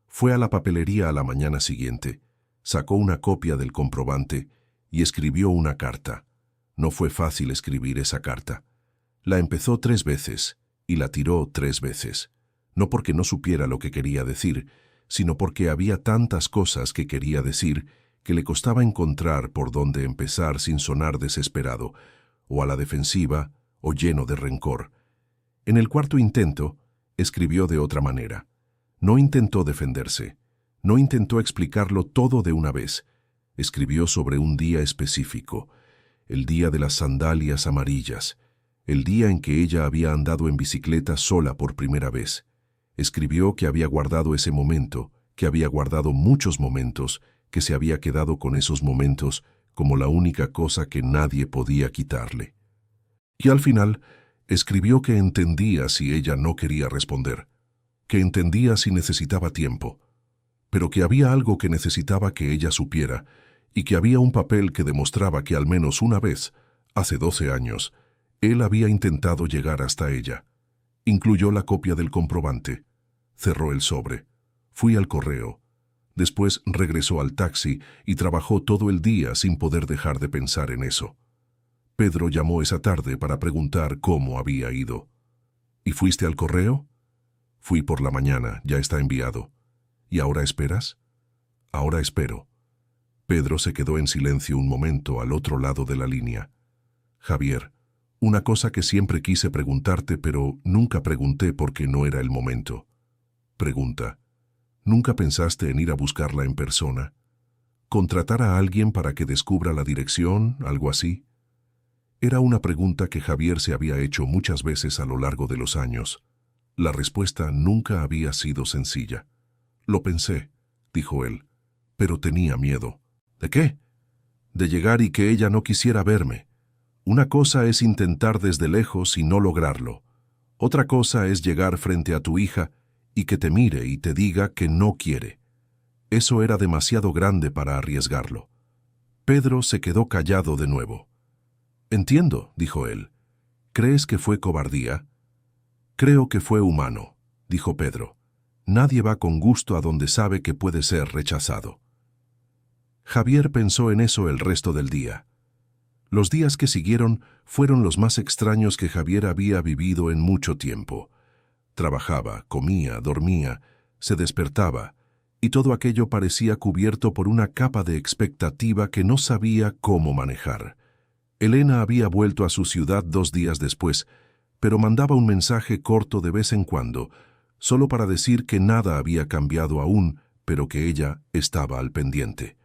Fue a la papelería a la mañana siguiente, sacó una copia del comprobante y escribió una carta. No fue fácil escribir esa carta. La empezó 3 veces y la tiró 3 veces. No porque no supiera lo que quería decir, sino porque había tantas cosas que quería decir que le costaba encontrar por dónde empezar sin sonar desesperado, o a la defensiva, o lleno de rencor. En el cuarto intento, escribió de otra manera. No intentó defenderse. No intentó explicarlo todo de una vez. Escribió sobre un día específico, el día de las sandalias amarillas, el día en que ella había andado en bicicleta sola por primera vez. Escribió que había guardado ese momento, que había guardado muchos momentos, que se había quedado con esos momentos como la única cosa que nadie podía quitarle. Y al final, escribió que entendía si ella no quería responder, que entendía si necesitaba tiempo, pero que había algo que necesitaba que ella supiera, y que había un papel que demostraba que al menos una vez, hace 12 años, él había intentado llegar hasta ella. Incluyó la copia del comprobante. Cerró el sobre. Fui al correo. Después regresó al taxi y trabajó todo el día sin poder dejar de pensar en eso. Pedro llamó esa tarde para preguntar cómo había ido. ¿Y fuiste al correo? Fui por la mañana, ya está enviado. ¿Y ahora esperas? Ahora espero. Pedro se quedó en silencio un momento al otro lado de la línea. Javier, una cosa que siempre quise preguntarte, pero nunca pregunté porque no era el momento. Pregunta. ¿Nunca pensaste en ir a buscarla en persona? ¿Contratar a alguien para que descubra la dirección, algo así? Era una pregunta que Javier se había hecho muchas veces a lo largo de los años. La respuesta nunca había sido sencilla. Lo pensé, dijo él, pero tenía miedo. ¿De qué? De llegar y que ella no quisiera verme. Una cosa es intentar desde lejos y no lograrlo. Otra cosa es llegar frente a tu hija y que te mire y te diga que no quiere. Eso era demasiado grande para arriesgarlo. Pedro se quedó callado de nuevo. Entiendo, dijo él. ¿Crees que fue cobardía? Creo que fue humano, dijo Pedro. Nadie va con gusto a donde sabe que puede ser rechazado. Javier pensó en eso el resto del día. Los días que siguieron fueron los más extraños que Javier había vivido en mucho tiempo. Trabajaba, comía, dormía, se despertaba, y todo aquello parecía cubierto por una capa de expectativa que no sabía cómo manejar. Elena había vuelto a su ciudad 2 días después, pero mandaba un mensaje corto de vez en cuando, solo para decir que nada había cambiado aún, pero que ella estaba al pendiente.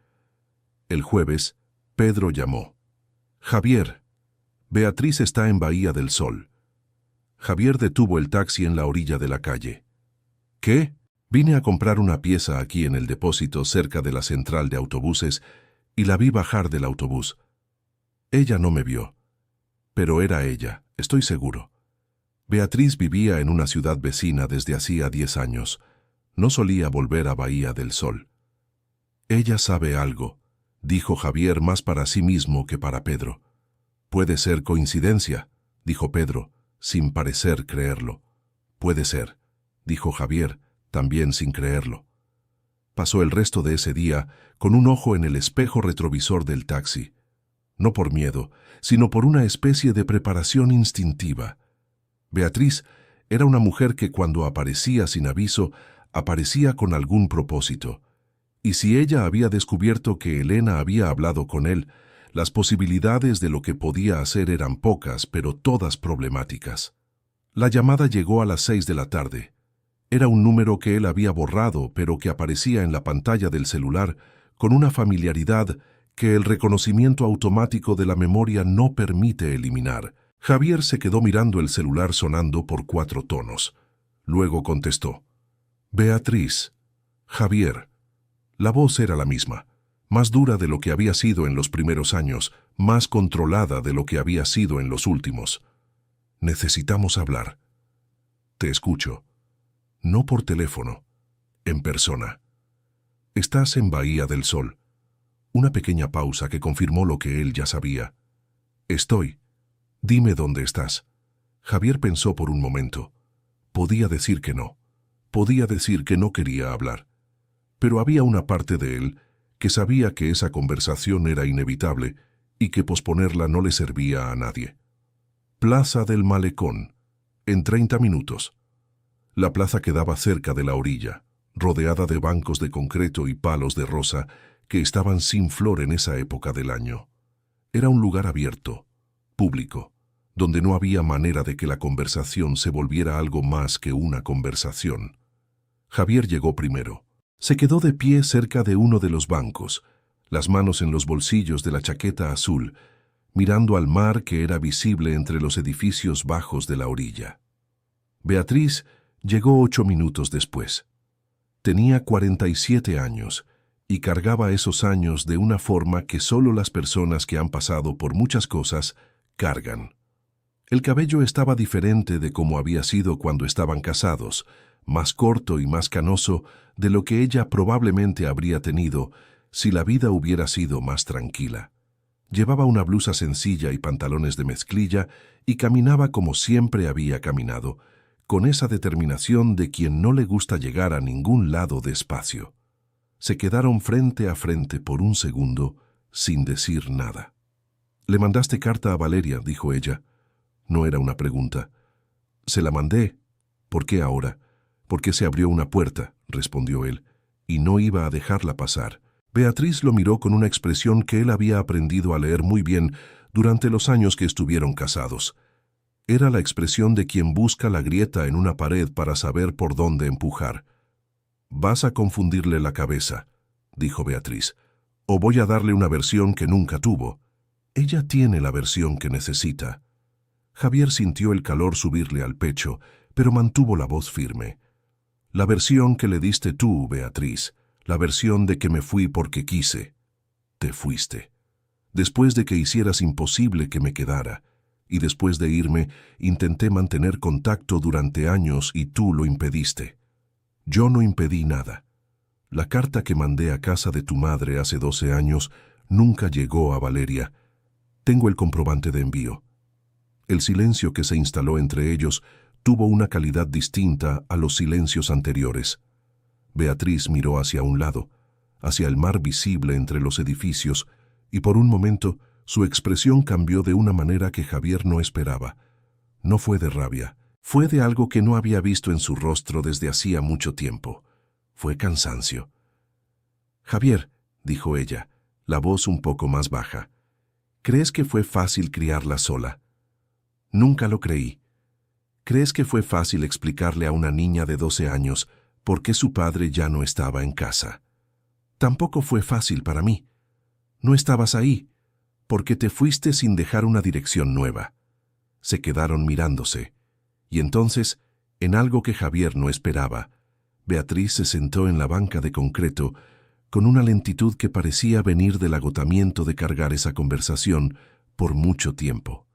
El jueves, Pedro llamó. Javier, Beatriz está en Bahía del Sol. Javier detuvo el taxi en la orilla de la calle. ¿Qué? Vine a comprar una pieza aquí en el depósito cerca de la central de autobuses y la vi bajar del autobús. Ella no me vio, pero era ella, estoy seguro. Beatriz vivía en una ciudad vecina desde hacía 10 años. No solía volver a Bahía del Sol. Ella sabe algo, dijo Javier más para sí mismo que para Pedro. Puede ser coincidencia, dijo Pedro, sin parecer creerlo. Puede ser, dijo Javier, también sin creerlo. Pasó el resto de ese día con un ojo en el espejo retrovisor del taxi. No por miedo, sino por una especie de preparación instintiva. Beatriz era una mujer que cuando aparecía sin aviso, aparecía con algún propósito. Y si ella había descubierto que Elena había hablado con él, las posibilidades de lo que podía hacer eran pocas, pero todas problemáticas. La llamada llegó a las 6 de la tarde. Era un número que él había borrado, pero que aparecía en la pantalla del celular con una familiaridad que el reconocimiento automático de la memoria no permite eliminar. Javier se quedó mirando el celular sonando por 4 tonos. Luego contestó. Beatriz. Javier. La voz era la misma, más dura de lo que había sido en los primeros años, más controlada de lo que había sido en los últimos. Necesitamos hablar. Te escucho. No por teléfono, en persona. Estás en Bahía del Sol. Una pequeña pausa que confirmó lo que él ya sabía. Estoy. Dime dónde estás. Javier pensó por un momento. Podía decir que no. Podía decir que no quería hablar. Pero había una parte de él que sabía que esa conversación era inevitable y que posponerla no le servía a nadie. Plaza del Malecón. En 30 minutos. La plaza quedaba cerca de la orilla, rodeada de bancos de concreto y palos de rosa que estaban sin flor en esa época del año. Era un lugar abierto, público, donde no había manera de que la conversación se volviera algo más que una conversación. Javier llegó primero. Se quedó de pie cerca de uno de los bancos, las manos en los bolsillos de la chaqueta azul, mirando al mar que era visible entre los edificios bajos de la orilla. Beatriz llegó 8 minutos después. Tenía 47 años y cargaba esos años de una forma que solo las personas que han pasado por muchas cosas cargan. El cabello estaba diferente de como había sido cuando estaban casados, más corto y más canoso de lo que ella probablemente habría tenido si la vida hubiera sido más tranquila. Llevaba una blusa sencilla y pantalones de mezclilla y caminaba como siempre había caminado, con esa determinación de quien no le gusta llegar a ningún lado despacio. Se quedaron frente a frente por un segundo, sin decir nada. «¿Le mandaste carta a Valeria?», dijo ella. No era una pregunta. «Se la mandé». «¿Por qué ahora?». «Porque se abrió una puerta», respondió él, y no iba a dejarla pasar. Beatriz lo miró con una expresión que él había aprendido a leer muy bien durante los años que estuvieron casados. Era la expresión de quien busca la grieta en una pared para saber por dónde empujar. «Vas a confundirle la cabeza», dijo Beatriz, «o voy a darle una versión que nunca tuvo». «Ella tiene la versión que necesita». Javier sintió el calor subirle al pecho, pero mantuvo la voz firme. «La versión que le diste tú, Beatriz, la versión de que me fui porque quise. Te fuiste. Después de que hicieras imposible que me quedara, y después de irme, intenté mantener contacto durante años y tú lo impediste. Yo no impedí nada. La carta que mandé a casa de tu madre hace 12 años nunca llegó a Valeria. Tengo el comprobante de envío». El silencio que se instaló entre ellos tuvo una calidad distinta a los silencios anteriores. Beatriz miró hacia un lado, hacia el mar visible entre los edificios, y por un momento su expresión cambió de una manera que Javier no esperaba. No fue de rabia, fue de algo que no había visto en su rostro desde hacía mucho tiempo. Fue cansancio. «Javier», dijo ella, la voz un poco más baja, «¿crees que fue fácil criarla sola?». «Nunca lo creí». «¿Crees que fue fácil explicarle a una niña de 12 años por qué su padre ya no estaba en casa?». «Tampoco fue fácil para mí. No estabas ahí, porque te fuiste sin dejar una dirección nueva». Se quedaron mirándose, y entonces, en algo que Javier no esperaba, Beatriz se sentó en la banca de concreto con una lentitud que parecía venir del agotamiento de cargar esa conversación por mucho tiempo.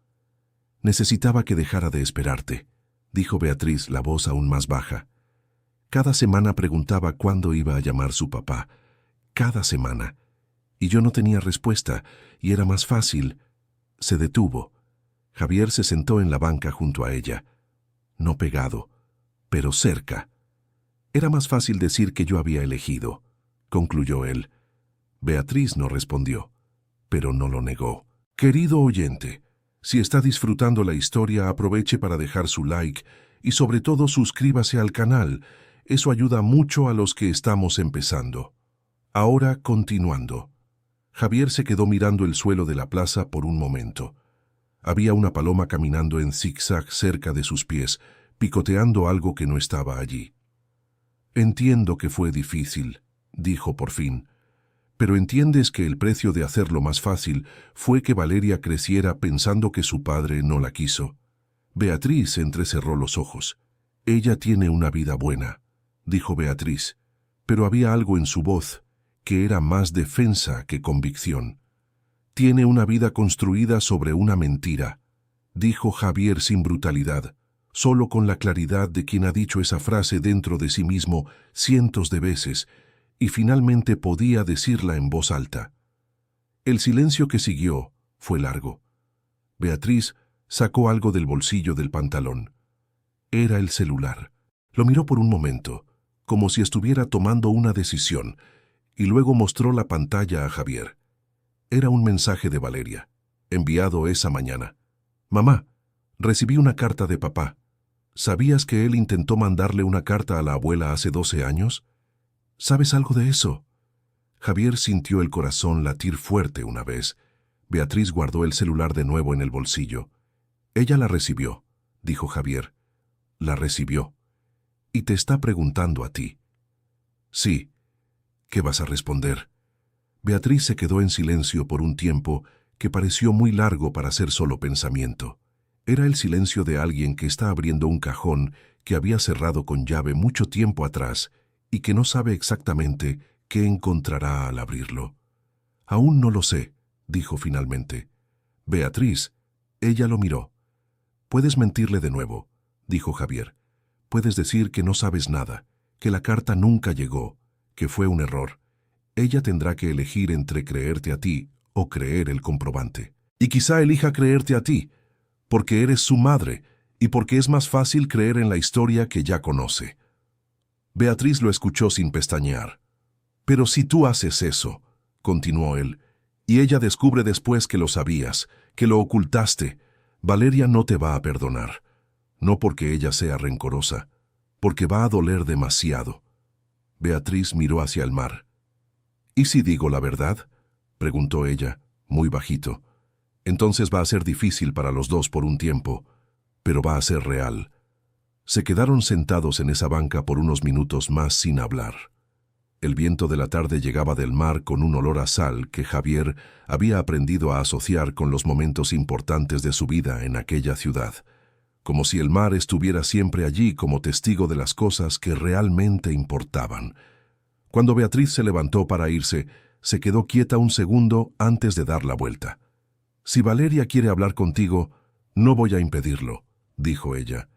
«Necesitaba que dejara de esperarte», dijo Beatriz, la voz aún más baja. «Cada semana preguntaba cuándo iba a llamar su papá. Cada semana. Y yo no tenía respuesta, y era más fácil». Se detuvo. Javier se sentó en la banca junto a ella. No pegado, pero cerca. «Era más fácil decir que yo había elegido», concluyó él. Beatriz no respondió, pero no lo negó. «Querido oyente, si está disfrutando la historia, aproveche para dejar su like y sobre todo suscríbase al canal. Eso ayuda mucho a los que estamos empezando». Ahora, continuando. Javier se quedó mirando el suelo de la plaza por un momento. Había una paloma caminando en zigzag cerca de sus pies, picoteando algo que no estaba allí. «Entiendo que fue difícil», dijo por fin. «Pero entiendes que el precio de hacerlo más fácil fue que Valeria creciera pensando que su padre no la quiso». Beatriz entrecerró los ojos. «Ella tiene una vida buena», dijo Beatriz, pero había algo en su voz que era más defensa que convicción. «Tiene una vida construida sobre una mentira», dijo Javier sin brutalidad, solo con la claridad de quien ha dicho esa frase dentro de sí mismo cientos de veces, y finalmente podía decirla en voz alta. El silencio que siguió fue largo. Beatriz sacó algo del bolsillo del pantalón. Era el celular. Lo miró por un momento, como si estuviera tomando una decisión, y luego mostró la pantalla a Javier. Era un mensaje de Valeria, enviado esa mañana. «Mamá, recibí una carta de papá». ¿Sabías que él intentó mandarle una carta a la abuela hace 12 años? ¿Sabes algo de eso? Javier sintió el corazón latir fuerte una vez. Beatriz guardó el celular de nuevo en el bolsillo. Ella la recibió, dijo Javier. La recibió. Y te está preguntando a ti. Sí. ¿Qué vas a responder? Beatriz se quedó en silencio por un tiempo que pareció muy largo para ser solo pensamiento. Era el silencio de alguien que está abriendo un cajón que había cerrado con llave mucho tiempo atrás y que no sabe exactamente qué encontrará al abrirlo. Aún no lo sé, dijo finalmente. Beatriz, ella lo miró. Puedes mentirle de nuevo, dijo Javier. Puedes decir que no sabes nada, que la carta nunca llegó, que fue un error. Ella tendrá que elegir entre creerte a ti o creer el comprobante. Y quizá elija creerte a ti, porque eres su madre y porque es más fácil creer en la historia que ya conoce. Beatriz lo escuchó sin pestañear. Pero si tú haces eso, continuó él, y ella descubre después que lo sabías, que lo ocultaste, Valeria no te va a perdonar. No porque ella sea rencorosa, porque va a doler demasiado. Beatriz miró hacia el mar. ¿Y si digo la verdad?, preguntó ella, muy bajito. Entonces va a ser difícil para los dos por un tiempo, pero va a ser real. Se quedaron sentados en esa banca por unos minutos más sin hablar. El viento de la tarde llegaba del mar con un olor a sal que Javier había aprendido a asociar con los momentos importantes de su vida en aquella ciudad, como si el mar estuviera siempre allí como testigo de las cosas que realmente importaban. Cuando Beatriz se levantó para irse, se quedó quieta un segundo antes de dar la vuelta. Si Valeria quiere hablar contigo, no voy a impedirlo, dijo ella.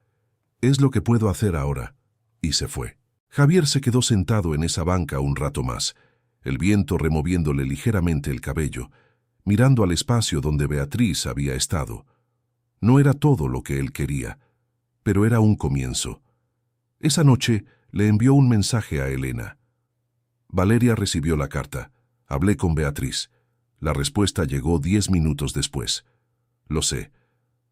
Es lo que puedo hacer ahora. Y se fue. Javier se quedó sentado en esa banca un rato más, el viento removiéndole ligeramente el cabello, mirando al espacio donde Beatriz había estado. No era todo lo que él quería, pero era un comienzo. Esa noche le envió un mensaje a Elena. Valeria recibió la carta. Hablé con Beatriz. La respuesta llegó 10 minutos después. Lo sé.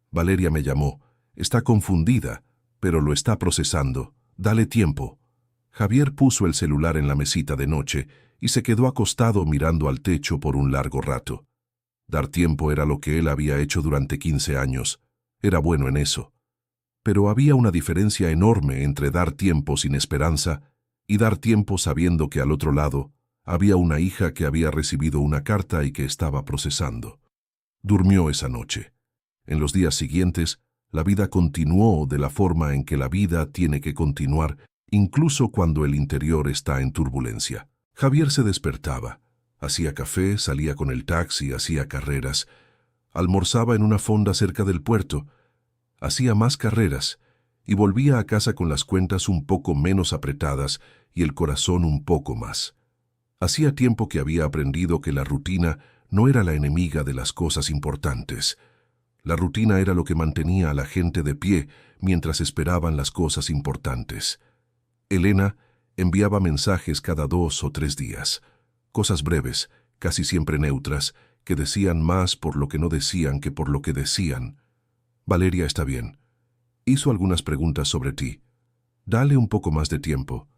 Valeria me llamó. Está confundida, pero lo está procesando. Dale tiempo. Javier puso el celular en la mesita de noche y se quedó acostado mirando al techo por un largo rato. Dar tiempo era lo que él había hecho durante 15 años. Era bueno en eso. Pero había una diferencia enorme entre dar tiempo sin esperanza y dar tiempo sabiendo que al otro lado había una hija que había recibido una carta y que estaba procesando. Durmió esa noche. En los días siguientes, la vida continuó de la forma en que la vida tiene que continuar, incluso cuando el interior está en turbulencia. Javier se despertaba, hacía café, salía con el taxi, hacía carreras, almorzaba en una fonda cerca del puerto, hacía más carreras y volvía a casa con las cuentas un poco menos apretadas y el corazón un poco más. Hacía tiempo que había aprendido que la rutina no era la enemiga de las cosas importantes. La rutina era lo que mantenía a la gente de pie mientras esperaban las cosas importantes. Elena enviaba mensajes cada 2 o 3 días, cosas breves, casi siempre neutras, que decían más por lo que no decían que por lo que decían. Valeria está bien. Hizo algunas preguntas sobre ti. Dale un poco más de tiempo.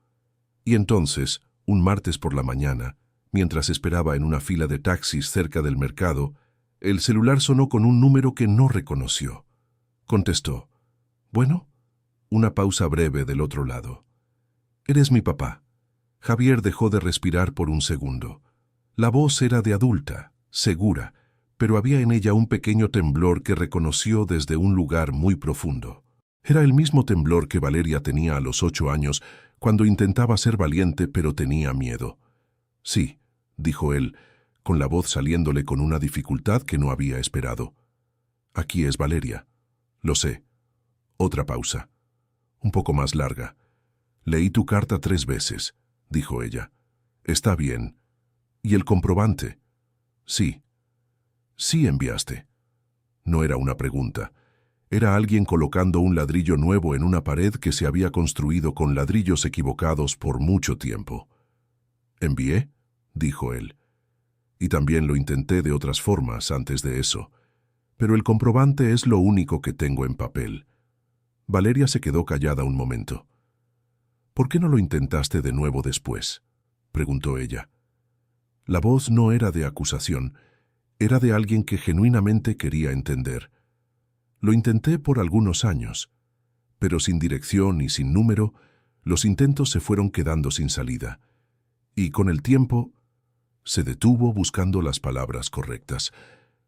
Y entonces, un martes por la mañana, mientras esperaba en una fila de taxis cerca del mercado, el celular sonó con un número que no reconoció. Contestó. ¿Bueno? Una pausa breve del otro lado. Eres mi papá. Javier dejó de respirar por un segundo. La voz era de adulta, segura, pero había en ella un pequeño temblor que reconoció desde un lugar muy profundo. Era el mismo temblor que Valeria tenía a los 8 años, cuando intentaba ser valiente pero tenía miedo. Sí, dijo él, con la voz saliéndole con una dificultad que no había esperado. Aquí es Valeria. Lo sé. Otra pausa. Un poco más larga. Leí tu carta 3 veces, dijo ella. Está bien. ¿Y el comprobante? Sí. Sí enviaste. No era una pregunta. Era alguien colocando un ladrillo nuevo en una pared que se había construido con ladrillos equivocados por mucho tiempo. ¿Envié?, dijo él. Y también lo intenté de otras formas antes de eso. Pero el comprobante es lo único que tengo en papel. Valeria se quedó callada un momento. «¿Por qué no lo intentaste de nuevo después?», preguntó ella. La voz no era de acusación, era de alguien que genuinamente quería entender. «Lo intenté por algunos años, pero sin dirección y sin número, los intentos se fueron quedando sin salida. Y con el tiempo...» Se detuvo buscando las palabras correctas.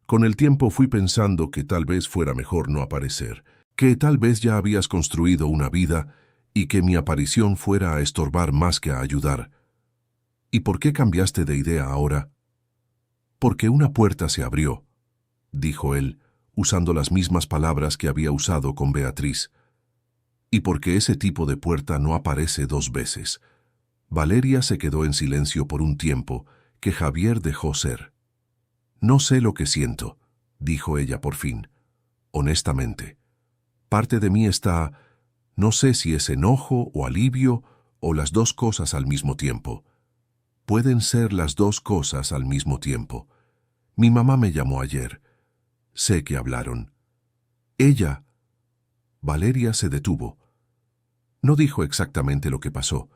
«Con el tiempo fui pensando que tal vez fuera mejor no aparecer, que tal vez ya habías construido una vida y que mi aparición fuera a estorbar más que a ayudar. ¿Y por qué cambiaste de idea ahora?». «Porque una puerta se abrió», dijo él, usando las mismas palabras que había usado con Beatriz. «Y porque ese tipo de puerta no aparece dos veces». Valeria se quedó en silencio por un tiempo que Javier dejó ser. «No sé lo que siento», dijo ella por fin. «Honestamente. Parte de mí está... no sé si es enojo o alivio o las dos cosas al mismo tiempo. Pueden ser las dos cosas al mismo tiempo. Mi mamá me llamó ayer. Sé que hablaron. Ella...». Valeria se detuvo. No dijo exactamente lo que pasó,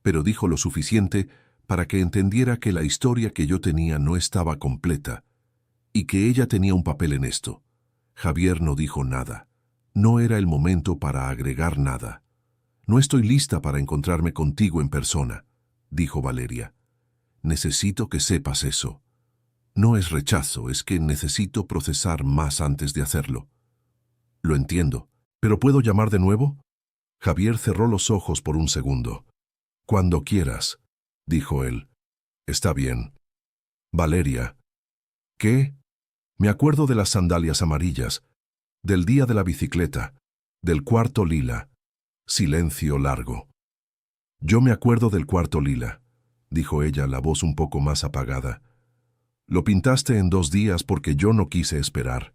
pero dijo lo suficiente para que entendiera que la historia que yo tenía no estaba completa y que ella tenía un papel en esto. Javier no dijo nada. No era el momento para agregar nada. «No estoy lista para encontrarme contigo en persona», dijo Valeria. «Necesito que sepas eso. No es rechazo, es que necesito procesar más antes de hacerlo». «Lo entiendo, pero ¿puedo llamar de nuevo?». Javier cerró los ojos por un segundo. «Cuando quieras», dijo él. «Está bien». «Valeria». «¿Qué?». «Me acuerdo de las sandalias amarillas, del día de la bicicleta, del cuarto lila». Silencio largo. «Yo me acuerdo del cuarto lila», dijo ella, la voz un poco más apagada. «Lo pintaste en 2 días porque yo no quise esperar.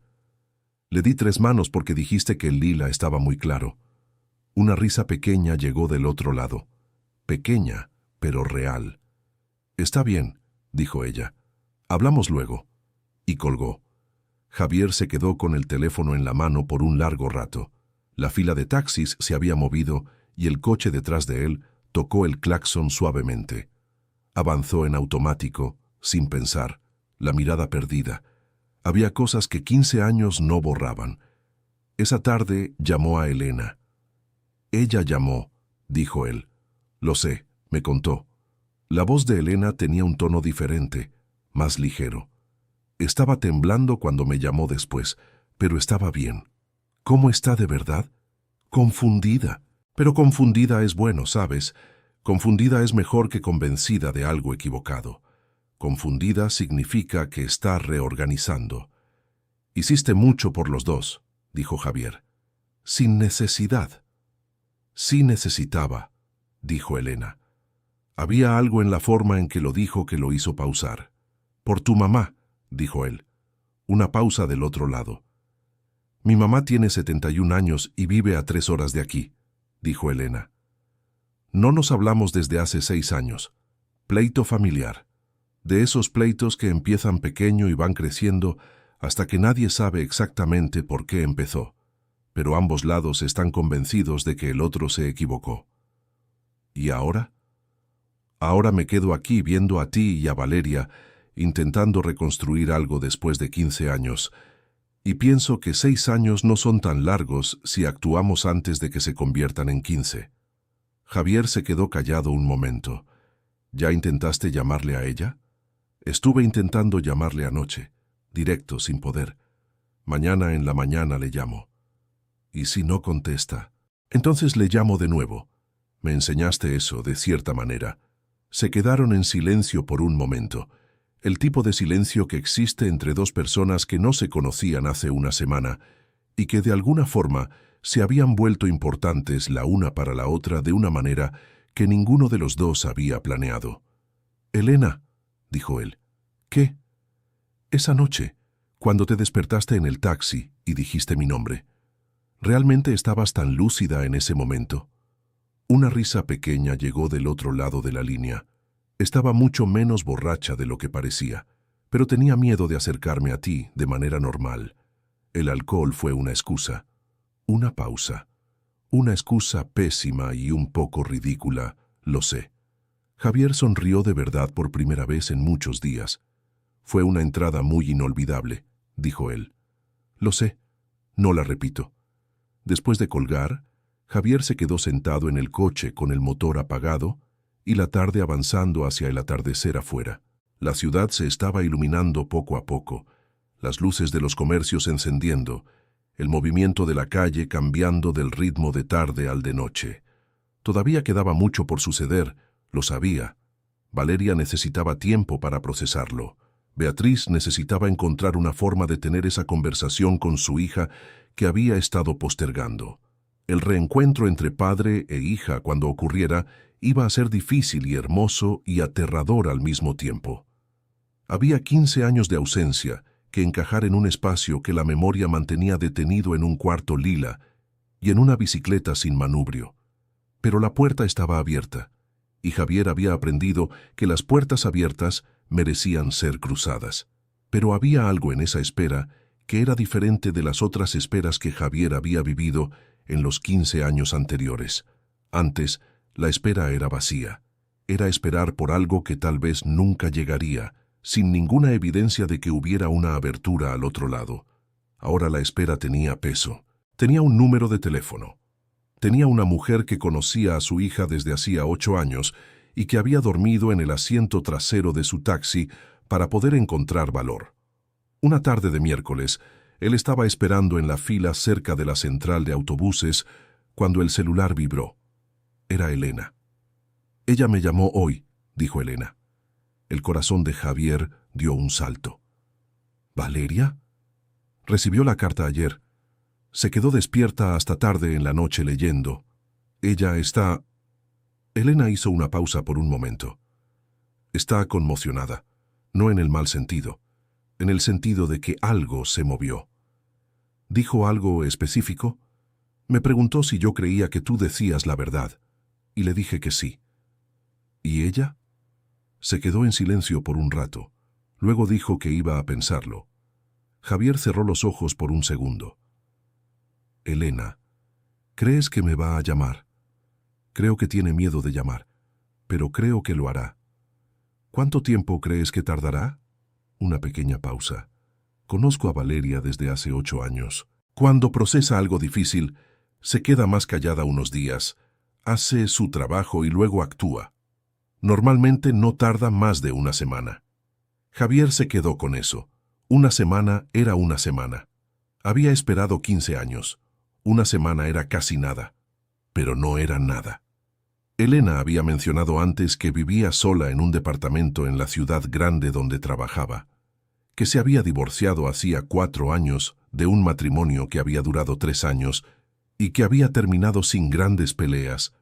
Le di 3 manos porque dijiste que el lila estaba muy claro». Una risa pequeña llegó del otro lado. Pequeña, pero real. «Está bien», dijo ella. «Hablamos luego». Y colgó. Javier se quedó con el teléfono en la mano por un largo rato. La fila de taxis se había movido y el coche detrás de él tocó el claxon suavemente. Avanzó en automático, sin pensar, la mirada perdida. Había cosas que 15 años no borraban. Esa tarde llamó a Elena. «Ella llamó», dijo él. «Lo sé», me contó. La voz de Elena tenía un tono diferente, más ligero. Estaba temblando cuando me llamó después, pero estaba bien. «¿Cómo está de verdad?». «Confundida». «Pero confundida es bueno, ¿sabes? Confundida es mejor que convencida de algo equivocado. Confundida significa que está reorganizando». «Hiciste mucho por los dos», dijo Javier. «Sin necesidad». «Sí necesitaba», dijo Elena. Había algo en la forma en que lo dijo que lo hizo pausar. «Por tu mamá», dijo él. Una pausa del otro lado. «Mi mamá tiene 71 años y vive a 3 horas de aquí», dijo Elena. «No nos hablamos desde hace 6 años. Pleito familiar. De esos pleitos que empiezan pequeño y van creciendo hasta que nadie sabe exactamente por qué empezó, pero ambos lados están convencidos de que el otro se equivocó». «¿Y ahora?». «Ahora me quedo aquí viendo a ti y a Valeria intentando reconstruir algo después de 15 años, y pienso que 6 años no son tan largos si actuamos antes de que se conviertan en 15. Javier se quedó callado un momento. «¿Ya intentaste llamarle a ella?». «Estuve intentando llamarle anoche, directo, sin poder. Mañana en la mañana le llamo». «¿Y si no contesta?». «Entonces le llamo de nuevo». «Me enseñaste eso, de cierta manera». Se quedaron en silencio por un momento. El tipo de silencio que existe entre dos personas que no se conocían hace una semana y que de alguna forma se habían vuelto importantes la una para la otra de una manera que ninguno de los dos había planeado. «Elena», dijo él. «¿Qué?». «Esa noche, cuando te despertaste en el taxi y dijiste mi nombre. ¿Realmente estabas tan lúcida en ese momento?». Una risa pequeña llegó del otro lado de la línea. Estaba mucho menos borracha de lo que parecía, pero tenía miedo de acercarme a ti de manera normal. El alcohol fue una excusa. Una pausa. Una excusa pésima y un poco ridícula, lo sé. Javier sonrió de verdad por primera vez en muchos días. Fue una entrada muy inolvidable, dijo él. Lo sé, no la repito. Después de colgar, Javier se quedó sentado en el coche con el motor apagado y la tarde avanzando hacia el atardecer afuera. La ciudad se estaba iluminando poco a poco, las luces de los comercios encendiendo, el movimiento de la calle cambiando del ritmo de tarde al de noche. Todavía quedaba mucho por suceder, lo sabía. Valeria necesitaba tiempo para procesarlo. Beatriz necesitaba encontrar una forma de tener esa conversación con su hija que había estado postergando. El reencuentro entre padre e hija, cuando ocurriera, iba a ser difícil y hermoso y aterrador al mismo tiempo. Había 15 años de ausencia que encajar en un espacio que la memoria mantenía detenido en un cuarto lila y en una bicicleta sin manubrio. Pero la puerta estaba abierta, y Javier había aprendido que las puertas abiertas merecían ser cruzadas. Pero había algo en esa espera que era diferente de las otras esperas que Javier había vivido en los 15 años anteriores. Antes, la espera era vacía. Era esperar por algo que tal vez nunca llegaría, sin ninguna evidencia de que hubiera una abertura al otro lado. Ahora la espera tenía peso. Tenía un número de teléfono. Tenía una mujer que conocía a su hija desde hacía 8 años y que había dormido en el asiento trasero de su taxi para poder encontrar valor. Una tarde de miércoles, él estaba esperando en la fila cerca de la central de autobuses cuando el celular vibró. Era Elena. «Ella me llamó hoy», dijo Elena. El corazón de Javier dio un salto. «¿Valeria?» Recibió la carta ayer. Se quedó despierta hasta tarde en la noche leyendo. Ella está... Elena hizo una pausa por un momento. Está conmocionada, no en el mal sentido, en el sentido de que algo se movió. ¿Dijo algo específico? Me preguntó si yo creía que tú decías la verdad, y le dije que sí. ¿Y ella? Se quedó en silencio por un rato. Luego dijo que iba a pensarlo. Javier cerró los ojos por un segundo. Elena, ¿crees que me va a llamar? Creo que tiene miedo de llamar, pero creo que lo hará. ¿Cuánto tiempo crees que tardará? Una pequeña pausa. Conozco a Valeria desde hace 8 años. Cuando procesa algo difícil, se queda más callada unos días, hace su trabajo y luego actúa. Normalmente no tarda más de una semana. Javier se quedó con eso. Una semana era una semana. Había esperado 15 años. Una semana era casi nada. Pero no era nada. Elena había mencionado antes que vivía sola en un departamento en la ciudad grande donde trabajaba, que se había divorciado hacía 4 años de un matrimonio que había durado 3 años y que había terminado sin grandes peleas,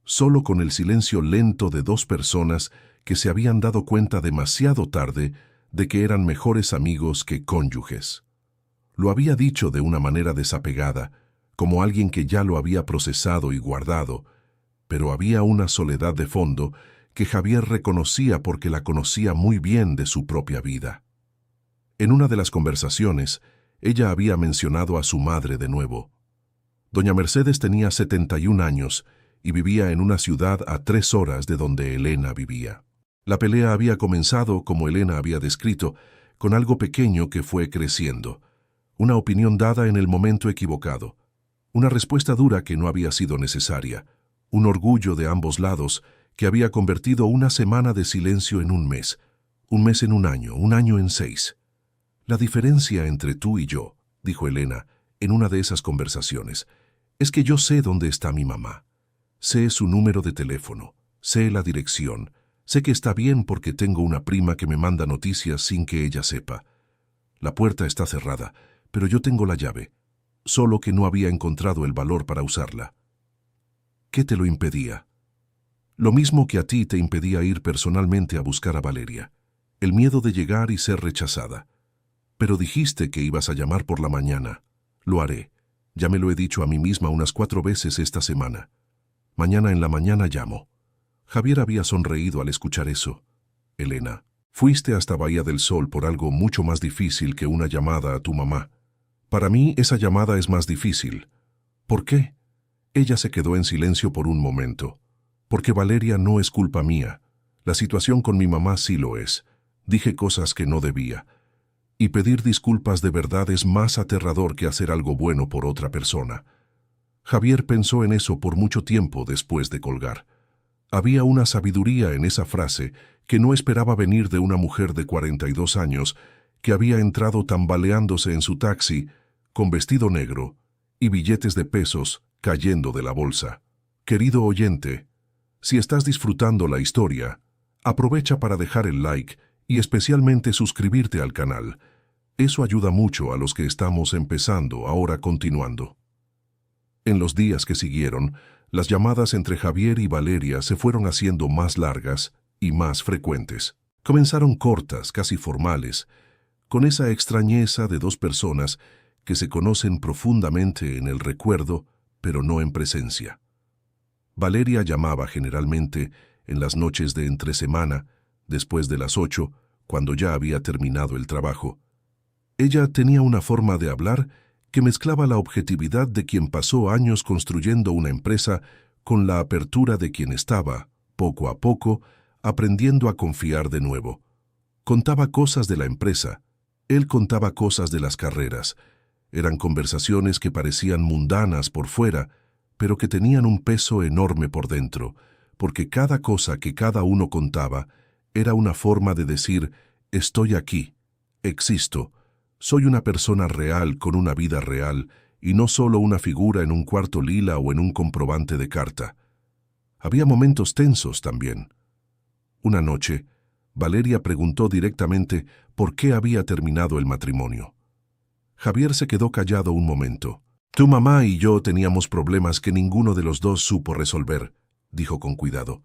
solo con el silencio lento de 2 personas que se habían dado cuenta demasiado tarde de que eran mejores amigos que cónyuges. Lo había dicho de una manera desapegada, como alguien que ya lo había procesado y guardado, pero había una soledad de fondo que Javier reconocía porque la conocía muy bien de su propia vida. En una de las conversaciones, ella había mencionado a su madre de nuevo. Doña Mercedes tenía 71 años y vivía en una ciudad a 3 horas de donde Elena vivía. La pelea había comenzado, como Elena había descrito, con algo pequeño que fue creciendo, una opinión dada en el momento equivocado, una respuesta dura que no había sido necesaria, un orgullo de ambos lados que había convertido una semana de silencio en un mes en un año en 6. La diferencia entre tú y yo, dijo Elena en una de esas conversaciones, es que yo sé dónde está mi mamá. Sé su número de teléfono, sé la dirección, sé que está bien porque tengo una prima que me manda noticias sin que ella sepa. La puerta está cerrada, pero yo tengo la llave, solo que no había encontrado el valor para usarla. ¿Qué te lo impedía? Lo mismo que a ti te impedía ir personalmente a buscar a Valeria, el miedo de llegar y ser rechazada. Pero dijiste que ibas a llamar por la mañana. Lo haré. Ya me lo he dicho a mí misma unas 4 veces esta semana. Mañana en la mañana llamo. Javier había sonreído al escuchar eso. Elena, fuiste hasta Bahía del Sol por algo mucho más difícil que una llamada a tu mamá. Para mí esa llamada es más difícil. ¿Por qué? Ella se quedó en silencio por un momento. Porque Valeria, no es culpa mía. La situación con mi mamá sí lo es. Dije cosas que no debía. Y pedir disculpas de verdad es más aterrador que hacer algo bueno por otra persona. Javier pensó en eso por mucho tiempo después de colgar. Había una sabiduría en esa frase que no esperaba venir de una mujer de 42 años que había entrado tambaleándose en su taxi, con vestido negro y billetes de pesos cayendo de la bolsa. Querido oyente, si estás disfrutando la historia, aprovecha para dejar el like y especialmente suscribirte al canal. Eso ayuda mucho a los que estamos empezando, ahora continuando. En los días que siguieron, las llamadas entre Javier y Valeria se fueron haciendo más largas y más frecuentes. Comenzaron cortas, casi formales, con esa extrañeza de dos personas que se conocen profundamente en el recuerdo, pero no en presencia. Valeria llamaba generalmente en las noches de entre semana, después de las 8, cuando ya había terminado el trabajo. Ella tenía una forma de hablar que mezclaba la objetividad de quien pasó años construyendo una empresa con la apertura de quien estaba, poco a poco, aprendiendo a confiar de nuevo. Contaba cosas de la empresa, él contaba cosas de las carreras. Eran conversaciones que parecían mundanas por fuera, pero que tenían un peso enorme por dentro, porque cada cosa que cada uno contaba era una forma de decir: estoy aquí, existo, soy una persona real con una vida real y no solo una figura en un cuarto lila o en un comprobante de carta. Había momentos tensos también. Una noche, Valeria preguntó directamente por qué había terminado el matrimonio. Javier se quedó callado un momento. Tu mamá y yo teníamos problemas que ninguno de los dos supo resolver, dijo con cuidado.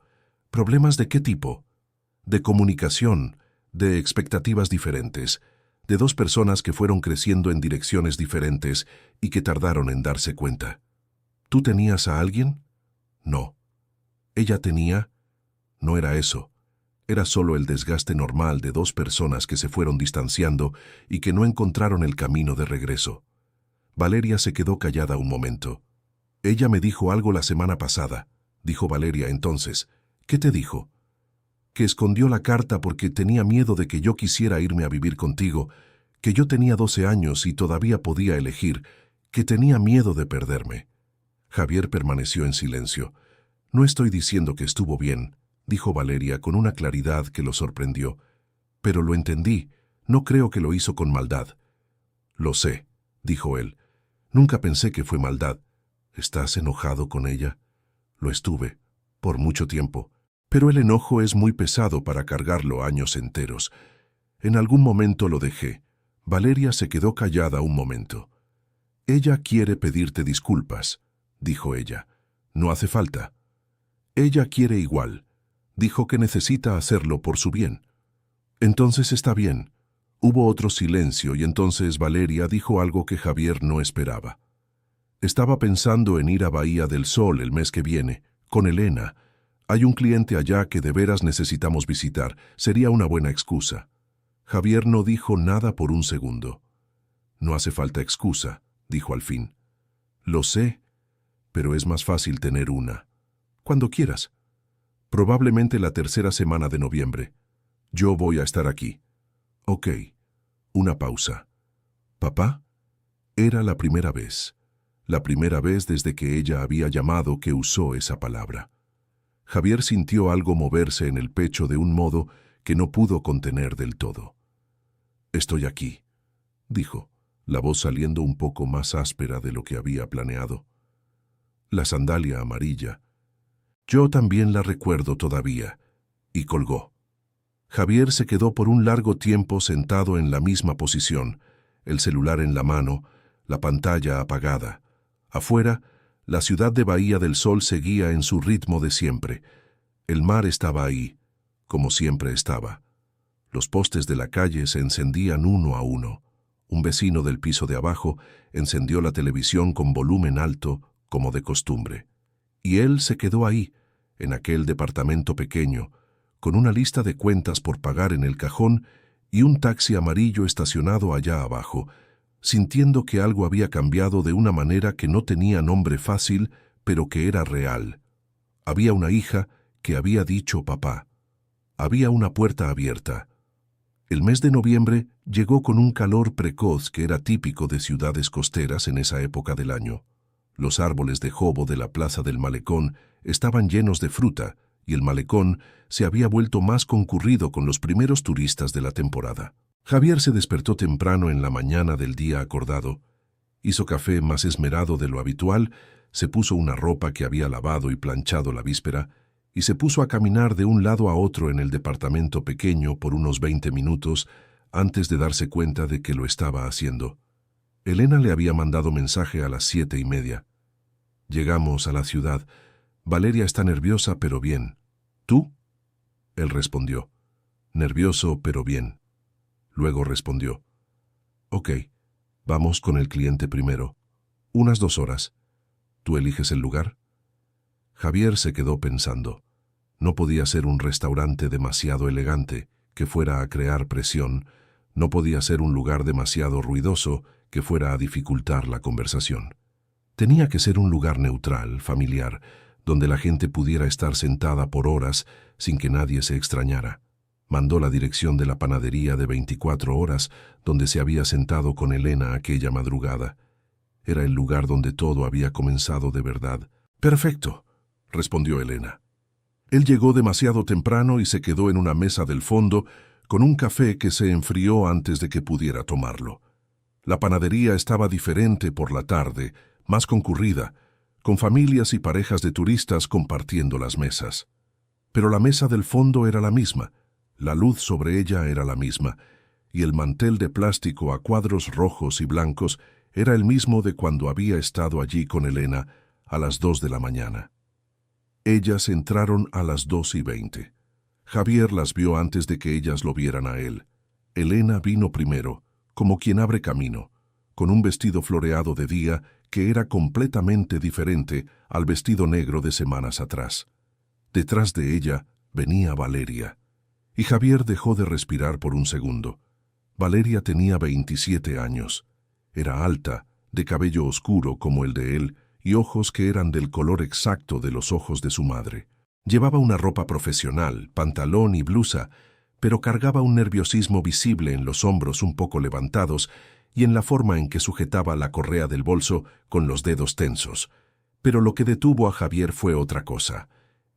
¿Problemas de qué tipo? De comunicación, de expectativas diferentes, de dos personas que fueron creciendo en direcciones diferentes y que tardaron en darse cuenta. ¿Tú tenías a alguien? No. ¿Ella tenía? No era eso. Era solo el desgaste normal de dos personas que se fueron distanciando y que no encontraron el camino de regreso. Valeria se quedó callada un momento. Ella me dijo algo la semana pasada, dijo Valeria entonces. ¿Qué te dijo? Que escondió la carta porque tenía miedo de que yo quisiera irme a vivir contigo, que yo tenía 12 años y todavía podía elegir, que tenía miedo de perderme. Javier permaneció en silencio. No estoy diciendo que estuvo bien, dijo Valeria con una claridad que lo sorprendió. Pero lo entendí, no creo que lo hizo con maldad. Lo sé, dijo él. Nunca pensé que fue maldad. ¿Estás enojado con ella? Lo estuve, por mucho tiempo. Pero el enojo es muy pesado para cargarlo años enteros. En algún momento lo dejé. Valeria se quedó callada un momento. Ella quiere pedirte disculpas, dijo ella. No hace falta. Ella quiere igual. Dijo que necesita hacerlo por su bien. Entonces está bien. Hubo otro silencio y entonces Valeria dijo algo que Javier no esperaba. Estaba pensando en ir a Bahía del Sol el mes que viene, con Elena. Hay un cliente allá que de veras necesitamos visitar. Sería una buena excusa. Javier no dijo nada por un segundo. No hace falta excusa, dijo al fin. Lo sé, pero es más fácil tener una. Cuando quieras. Probablemente la tercera semana de noviembre. Yo voy a estar aquí. Ok. Una pausa. ¿Papá? Era la primera vez. La primera vez desde que ella había llamado que usó esa palabra. Javier sintió algo moverse en el pecho de un modo que no pudo contener del todo. Estoy aquí, dijo, la voz saliendo un poco más áspera de lo que había planeado. La sandalia amarilla. Yo también la recuerdo todavía. Y colgó. Javier se quedó por un largo tiempo sentado en la misma posición, el celular en la mano, la pantalla apagada. Afuera, la ciudad de Bahía del Sol seguía en su ritmo de siempre. El mar estaba ahí, como siempre estaba. Los postes de la calle se encendían uno a uno. Un vecino del piso de abajo encendió la televisión con volumen alto, como de costumbre. Y él se quedó ahí, en aquel departamento pequeño, con una lista de cuentas por pagar en el cajón y un taxi amarillo estacionado allá abajo, sintiendo que algo había cambiado de una manera que no tenía nombre fácil, pero que era real. Había una hija que había dicho papá. Había una puerta abierta. El mes de noviembre llegó con un calor precoz que era típico de ciudades costeras en esa época del año. Los árboles de jobo de la plaza del malecón estaban llenos de fruta y el malecón se había vuelto más concurrido con los primeros turistas de la temporada. Javier se despertó temprano en la mañana del día acordado, hizo café más esmerado de lo habitual, se puso una ropa que había lavado y planchado la víspera y se puso a caminar de un lado a otro en el departamento pequeño por unos 20 minutos antes de darse cuenta de que lo estaba haciendo. Elena le había mandado mensaje a las 7:30. Llegamos a la ciudad. Valeria está nerviosa pero bien. ¿Tú? Él respondió. Nervioso pero bien. Luego respondió. Ok, vamos con el cliente primero. Unas 2 horas. ¿Tú eliges el lugar? Javier se quedó pensando. No podía ser un restaurante demasiado elegante, que fuera a crear presión. No podía ser un lugar demasiado ruidoso, que fuera a dificultar la conversación. Tenía que ser un lugar neutral, familiar, donde la gente pudiera estar sentada por horas sin que nadie se extrañara. Mandó la dirección de la panadería de 24 horas, donde se había sentado con Elena aquella madrugada. Era el lugar donde todo había comenzado de verdad. Perfecto, respondió Elena. Él llegó demasiado temprano y se quedó en una mesa del fondo con un café que se enfrió antes de que pudiera tomarlo. La panadería estaba diferente por la tarde, más concurrida, con familias y parejas de turistas compartiendo las mesas. Pero la mesa del fondo era la misma, la luz sobre ella era la misma, y el mantel de plástico a cuadros rojos y blancos era el mismo de cuando había estado allí con Elena a las 2 de la mañana. Ellas entraron a las 2:20. Javier las vio antes de que ellas lo vieran a él. Elena vino primero, como quien abre camino, con un vestido floreado de día que era completamente diferente al vestido negro de semanas atrás. Detrás de ella venía Valeria, y Javier dejó de respirar por un segundo. Valeria tenía 27 años. Era alta, de cabello oscuro como el de él, y ojos que eran del color exacto de los ojos de su madre. Llevaba una ropa profesional, pantalón y blusa, pero cargaba un nerviosismo visible en los hombros un poco levantados y en la forma en que sujetaba la correa del bolso con los dedos tensos. Pero lo que detuvo a Javier fue otra cosa.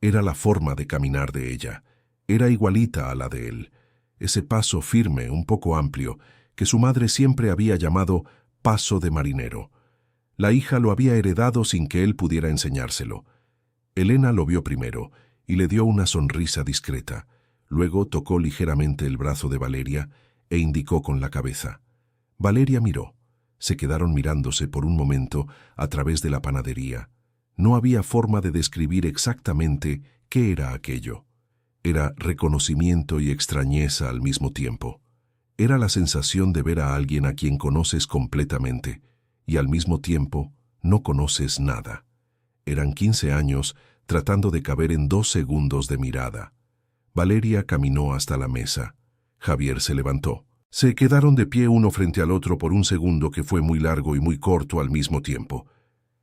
Era la forma de caminar de ella. Era igualita a la de él. Ese paso firme, un poco amplio, que su madre siempre había llamado paso de marinero. La hija lo había heredado sin que él pudiera enseñárselo. Elena lo vio primero y le dio una sonrisa discreta. Luego tocó ligeramente el brazo de Valeria e indicó con la cabeza. Valeria miró. Se quedaron mirándose por un momento a través de la panadería. No había forma de describir exactamente qué era aquello. Era reconocimiento y extrañeza al mismo tiempo. Era la sensación de ver a alguien a quien conoces completamente y al mismo tiempo no conoces nada. Eran 15 años tratando de caber en 2 segundos de mirada. Valeria caminó hasta la mesa. Javier se levantó. Se quedaron de pie uno frente al otro por un segundo que fue muy largo y muy corto al mismo tiempo.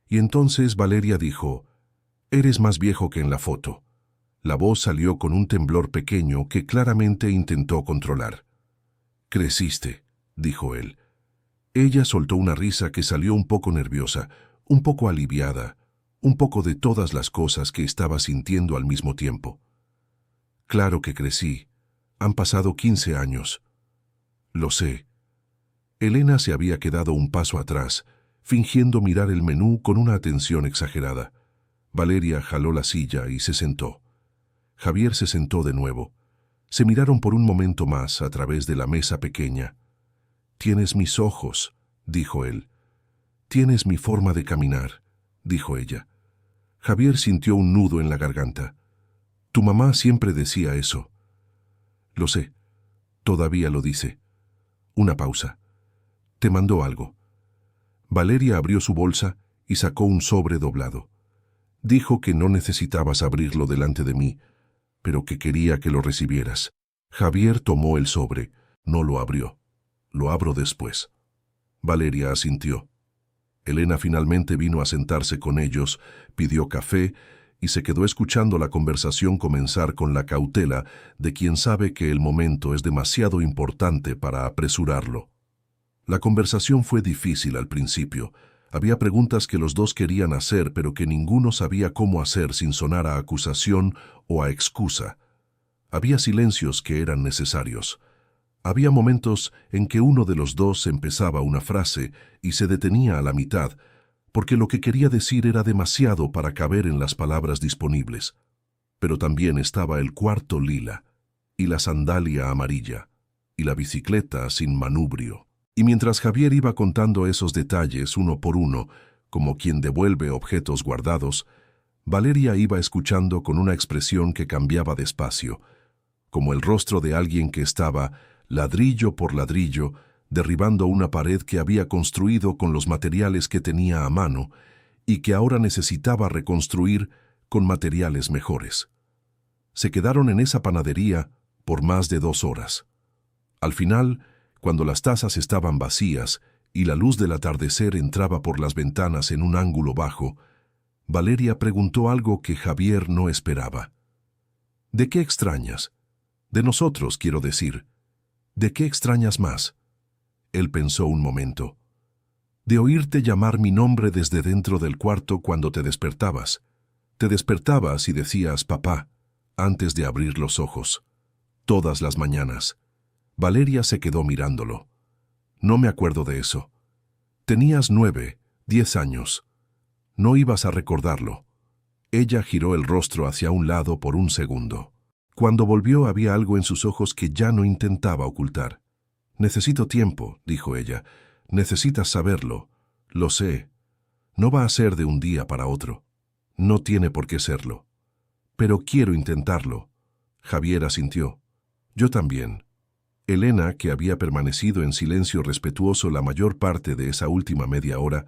Y entonces Valeria dijo, «Eres más viejo que en la foto». La voz salió con un temblor pequeño que claramente intentó controlar. «Creciste», dijo él. Ella soltó una risa que salió un poco nerviosa, un poco aliviada, un poco de todas las cosas que estaba sintiendo al mismo tiempo. «Claro que crecí. Han pasado 15 años». «Lo sé». Elena se había quedado un paso atrás, fingiendo mirar el menú con una atención exagerada. Valeria jaló la silla y se sentó. Javier se sentó de nuevo. Se miraron por un momento más a través de la mesa pequeña. «Tienes mis ojos», dijo él. «Tienes mi forma de caminar», dijo ella. Javier sintió un nudo en la garganta. «Tu mamá siempre decía eso». «Lo sé. Todavía lo dice». Una pausa. «Te mandó algo». Valeria abrió su bolsa y sacó un sobre doblado. «Dijo que no necesitabas abrirlo delante de mí, pero que quería que lo recibieras». Javier tomó el sobre. No lo abrió. «Lo abro después». Valeria asintió. Elena finalmente vino a sentarse con ellos, pidió café y se quedó escuchando la conversación comenzar con la cautela de quien sabe que el momento es demasiado importante para apresurarlo. La conversación fue difícil al principio. Había preguntas que los dos querían hacer, pero que ninguno sabía cómo hacer sin sonar a acusación o a excusa. Había silencios que eran necesarios. Había momentos en que uno de los dos empezaba una frase y se detenía a la mitad, porque lo que quería decir era demasiado para caber en las palabras disponibles. Pero también estaba el cuarto lila, y la sandalia amarilla, y la bicicleta sin manubrio. Y mientras Javier iba contando esos detalles uno por uno, como quien devuelve objetos guardados, Valeria iba escuchando con una expresión que cambiaba despacio, como el rostro de alguien que estaba, ladrillo por ladrillo, derribando una pared que había construido con los materiales que tenía a mano y que ahora necesitaba reconstruir con materiales mejores. Se quedaron en esa panadería por más de 2 horas. Al final, cuando las tazas estaban vacías y la luz del atardecer entraba por las ventanas en un ángulo bajo, Valeria preguntó algo que Javier no esperaba. ¿De qué extrañas? De nosotros, quiero decir. ¿De qué extrañas más? Él pensó un momento. De oírte llamar mi nombre desde dentro del cuarto cuando te despertabas. Te despertabas y decías papá, antes de abrir los ojos. Todas las mañanas. Valeria se quedó mirándolo. No me acuerdo de eso. Tenías 9, 10 años. No ibas a recordarlo. Ella giró el rostro hacia un lado por un segundo. Cuando volvió había algo en sus ojos que ya no intentaba ocultar. Necesito tiempo, dijo ella. Necesitas saberlo. Lo sé. No va a ser de un día para otro. No tiene por qué serlo. Pero quiero intentarlo. Javier asintió. Yo también. Elena, que había permanecido en silencio respetuoso la mayor parte de esa última media hora,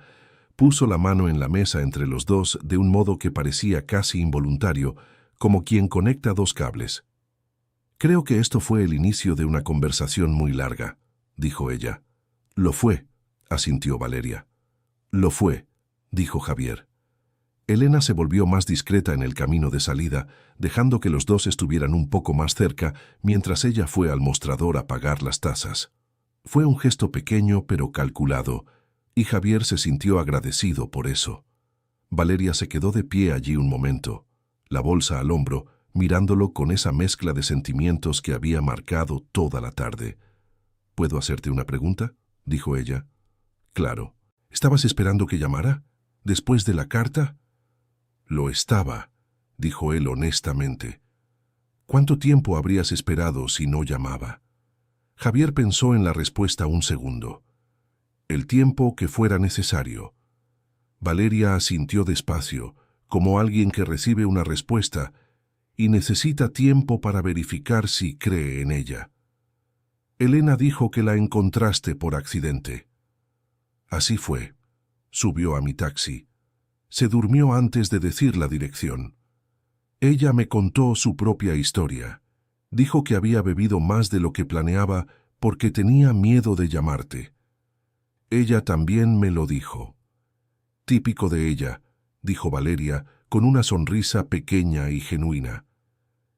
puso la mano en la mesa entre los dos de un modo que parecía casi involuntario, como quien conecta 2 cables. Creo que esto fue el inicio de una conversación muy larga, dijo ella. Lo fue, asintió Valeria. Lo fue, dijo Javier. Elena se volvió más discreta en el camino de salida, dejando que los dos estuvieran un poco más cerca mientras ella fue al mostrador a pagar las tazas. Fue un gesto pequeño pero calculado, y Javier se sintió agradecido por eso. Valeria se quedó de pie allí un momento, la bolsa al hombro, mirándolo con esa mezcla de sentimientos que había marcado toda la tarde. ¿Puedo hacerte una pregunta?, dijo ella. Claro. ¿Estabas esperando que llamara? ¿Después de la carta? Lo estaba, dijo él honestamente. ¿Cuánto tiempo habrías esperado si no llamaba? Javier pensó en la respuesta un segundo. El tiempo que fuera necesario. Valeria asintió despacio, como alguien que recibe una respuesta y necesita tiempo para verificar si cree en ella. Elena dijo que la encontraste por accidente. Así fue. Subió a mi taxi. Se durmió antes de decir la dirección. Ella me contó su propia historia. Dijo que había bebido más de lo que planeaba porque tenía miedo de llamarte. Ella también me lo dijo. Típico de ella, dijo Valeria con una sonrisa pequeña y genuina.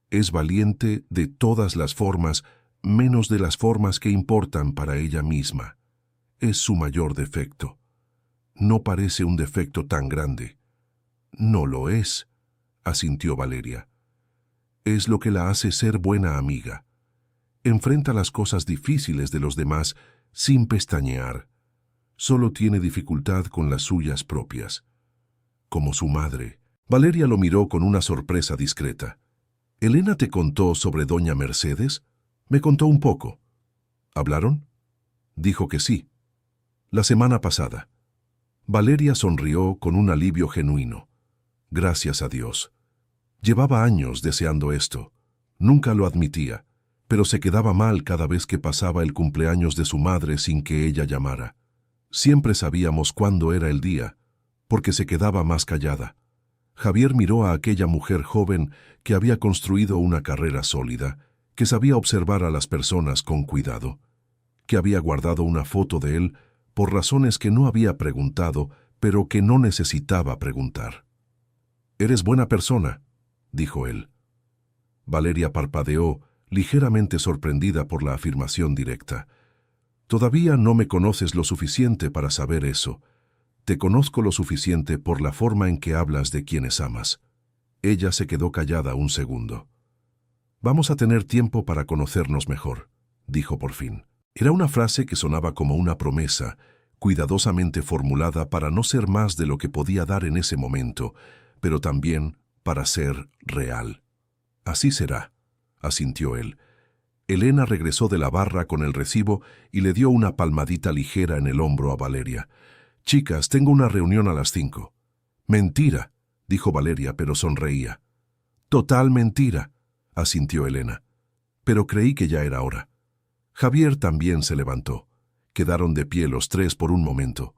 Es valiente de todas las formas, menos de las formas que importan para ella misma. Es su mayor defecto. No parece un defecto tan grande. No lo es, asintió Valeria. Es lo que la hace ser buena amiga. Enfrenta las cosas difíciles de los demás sin pestañear. Solo tiene dificultad con las suyas propias. Como su madre. Valeria lo miró con una sorpresa discreta. ¿Elena te contó sobre doña Mercedes? Me contó un poco. ¿Hablaron? Dijo que sí. La semana pasada. Valeria sonrió con un alivio genuino. Gracias a Dios. Llevaba años deseando esto. Nunca lo admitía, pero se quedaba mal cada vez que pasaba el cumpleaños de su madre sin que ella llamara. Siempre sabíamos cuándo era el día, porque se quedaba más callada. Javier miró a aquella mujer joven que había construido una carrera sólida, que sabía observar a las personas con cuidado, que había guardado una foto de él por razones que no había preguntado, pero que no necesitaba preguntar. «Eres buena persona», dijo él. Valeria parpadeó, ligeramente sorprendida por la afirmación directa. «Todavía no me conoces lo suficiente para saber eso. Te conozco lo suficiente por la forma en que hablas de quienes amas». Ella se quedó callada un segundo. «Vamos a tener tiempo para conocernos mejor», dijo por fin. Era una frase que sonaba como una promesa, cuidadosamente formulada para no ser más de lo que podía dar en ese momento, pero también para ser real. «Así será», asintió él. Elena regresó de la barra con el recibo y le dio una palmadita ligera en el hombro a Valeria. «Chicas, tengo una reunión a las 5». «Mentira», dijo Valeria, pero sonreía. «Total mentira», asintió Elena. «Pero creí que ya era hora». Javier también se levantó. Quedaron de pie los tres por un momento.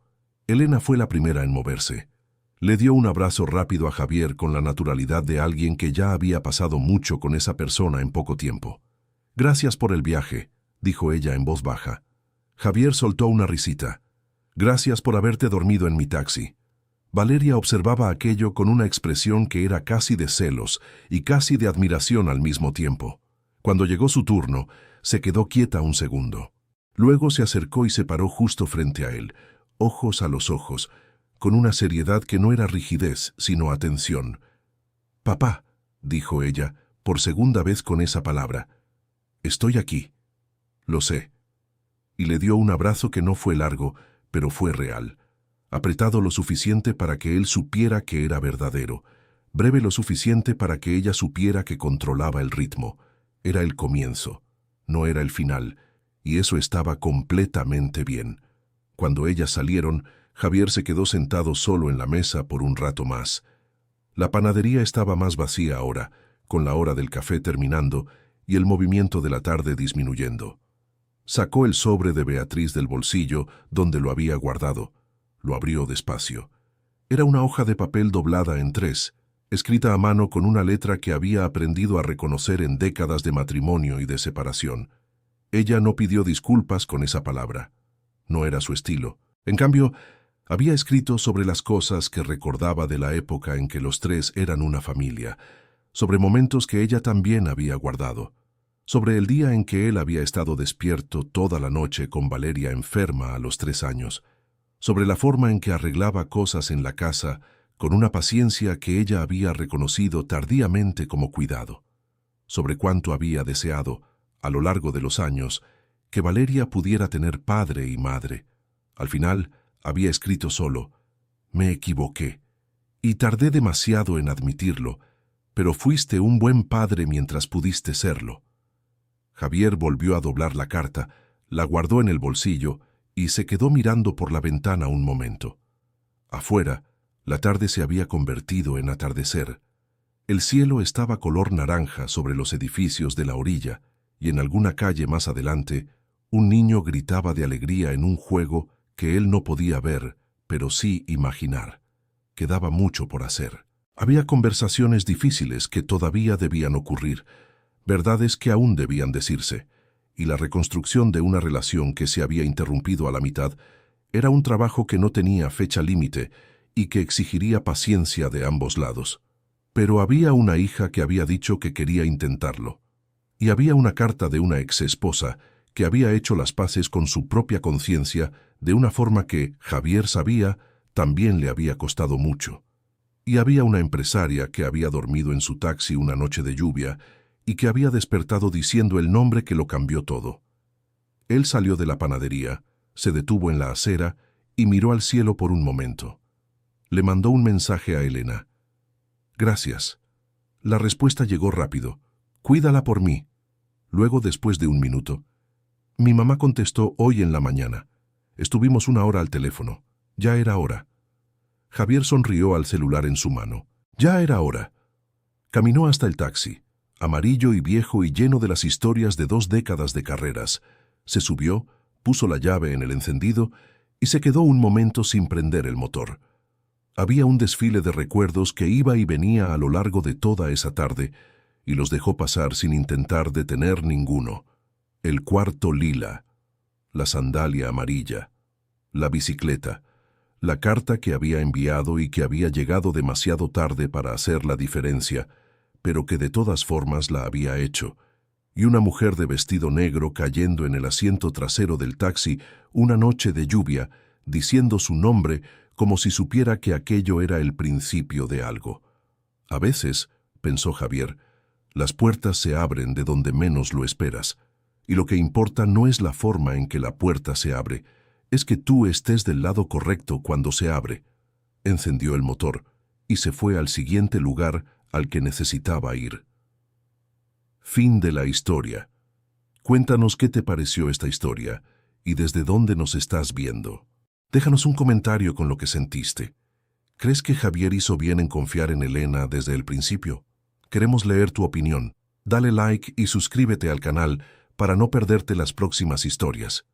Elena fue la primera en moverse. Le dio un abrazo rápido a Javier con la naturalidad de alguien que ya había pasado mucho con esa persona en poco tiempo. «Gracias por el viaje», dijo ella en voz baja. Javier soltó una risita. «Gracias por haberte dormido en mi taxi». Valeria observaba aquello con una expresión que era casi de celos y casi de admiración al mismo tiempo. Cuando llegó su turno, se quedó quieta un segundo. Luego se acercó y se paró justo frente a él, ojos a los ojos, con una seriedad que no era rigidez, sino atención. «Papá», dijo ella, por segunda vez con esa palabra. «Estoy aquí». «Lo sé». Y le dio un abrazo que no fue largo, pero fue real. Apretado lo suficiente para que él supiera que era verdadero. Breve lo suficiente para que ella supiera que controlaba el ritmo. Era el comienzo, no era el final, y eso estaba completamente bien. Cuando ellas salieron, Javier se quedó sentado solo en la mesa por un rato más. La panadería estaba más vacía ahora, con la hora del café terminando y el movimiento de la tarde disminuyendo. Sacó el sobre de Beatriz del bolsillo donde lo había guardado. Lo abrió despacio. Era una hoja de papel doblada en 3, escrita a mano con una letra que había aprendido a reconocer en décadas de matrimonio y de separación. Ella no pidió disculpas con esa palabra. No era su estilo. En cambio, había escrito sobre las cosas que recordaba de la época en que los tres eran una familia, sobre momentos que ella también había guardado, sobre el día en que él había estado despierto toda la noche con Valeria enferma a los 3 años, sobre la forma en que arreglaba cosas en la casa con una paciencia que ella había reconocido tardíamente como cuidado, sobre cuánto había deseado, a lo largo de los años, que Valeria pudiera tener padre y madre. Al final, había escrito solo: «Me equivoqué, y tardé demasiado en admitirlo, pero fuiste un buen padre mientras pudiste serlo». Javier volvió a doblar la carta, la guardó en el bolsillo y se quedó mirando por la ventana un momento. Afuera, la tarde se había convertido en atardecer. El cielo estaba color naranja sobre los edificios de la orilla y en alguna calle más adelante, un niño gritaba de alegría en un juego que él no podía ver, pero sí imaginar. Quedaba mucho por hacer. Había conversaciones difíciles que todavía debían ocurrir, verdades que aún debían decirse, y la reconstrucción de una relación que se había interrumpido a la mitad era un trabajo que no tenía fecha límite y que exigiría paciencia de ambos lados. Pero había una hija que había dicho que quería intentarlo, y había una carta de una ex-esposa que había hecho las paces con su propia conciencia de una forma que, Javier sabía, también le había costado mucho. Y había una empresaria que había dormido en su taxi una noche de lluvia y que había despertado diciendo el nombre que lo cambió todo. Él salió de la panadería, se detuvo en la acera y miró al cielo por un momento. Le mandó un mensaje a Elena. «Gracias». La respuesta llegó rápido. «Cuídala por mí». Luego, después de un minuto, «Mi mamá contestó hoy en la mañana. Estuvimos 1 hora al teléfono. Ya era hora». Javier sonrió al celular en su mano. Ya era hora. Caminó hasta el taxi, amarillo y viejo y lleno de las historias de 2 décadas de carreras. Se subió, puso la llave en el encendido y se quedó un momento sin prender el motor. Había un desfile de recuerdos que iba y venía a lo largo de toda esa tarde y los dejó pasar sin intentar detener ninguno. El cuarto lila, la sandalia amarilla, la bicicleta, La carta que había enviado y que había llegado demasiado tarde para hacer la diferencia, pero que de todas formas la había hecho, y una mujer de vestido negro cayendo en el asiento trasero del taxi una noche de lluvia, diciendo su nombre como si supiera que aquello era el principio de algo. A veces, pensó Javier, las puertas se abren de donde menos lo esperas, y lo que importa no es la forma en que la puerta se abre, es que tú estés del lado correcto cuando se abre. Encendió el motor y se fue al siguiente lugar al que necesitaba ir. Fin de la historia. Cuéntanos qué te pareció esta historia y desde dónde nos estás viendo. Déjanos un comentario con lo que sentiste. ¿Crees que Javier hizo bien en confiar en Elena desde el principio? Queremos leer tu opinión. Dale like y suscríbete al canal para no perderte las próximas historias.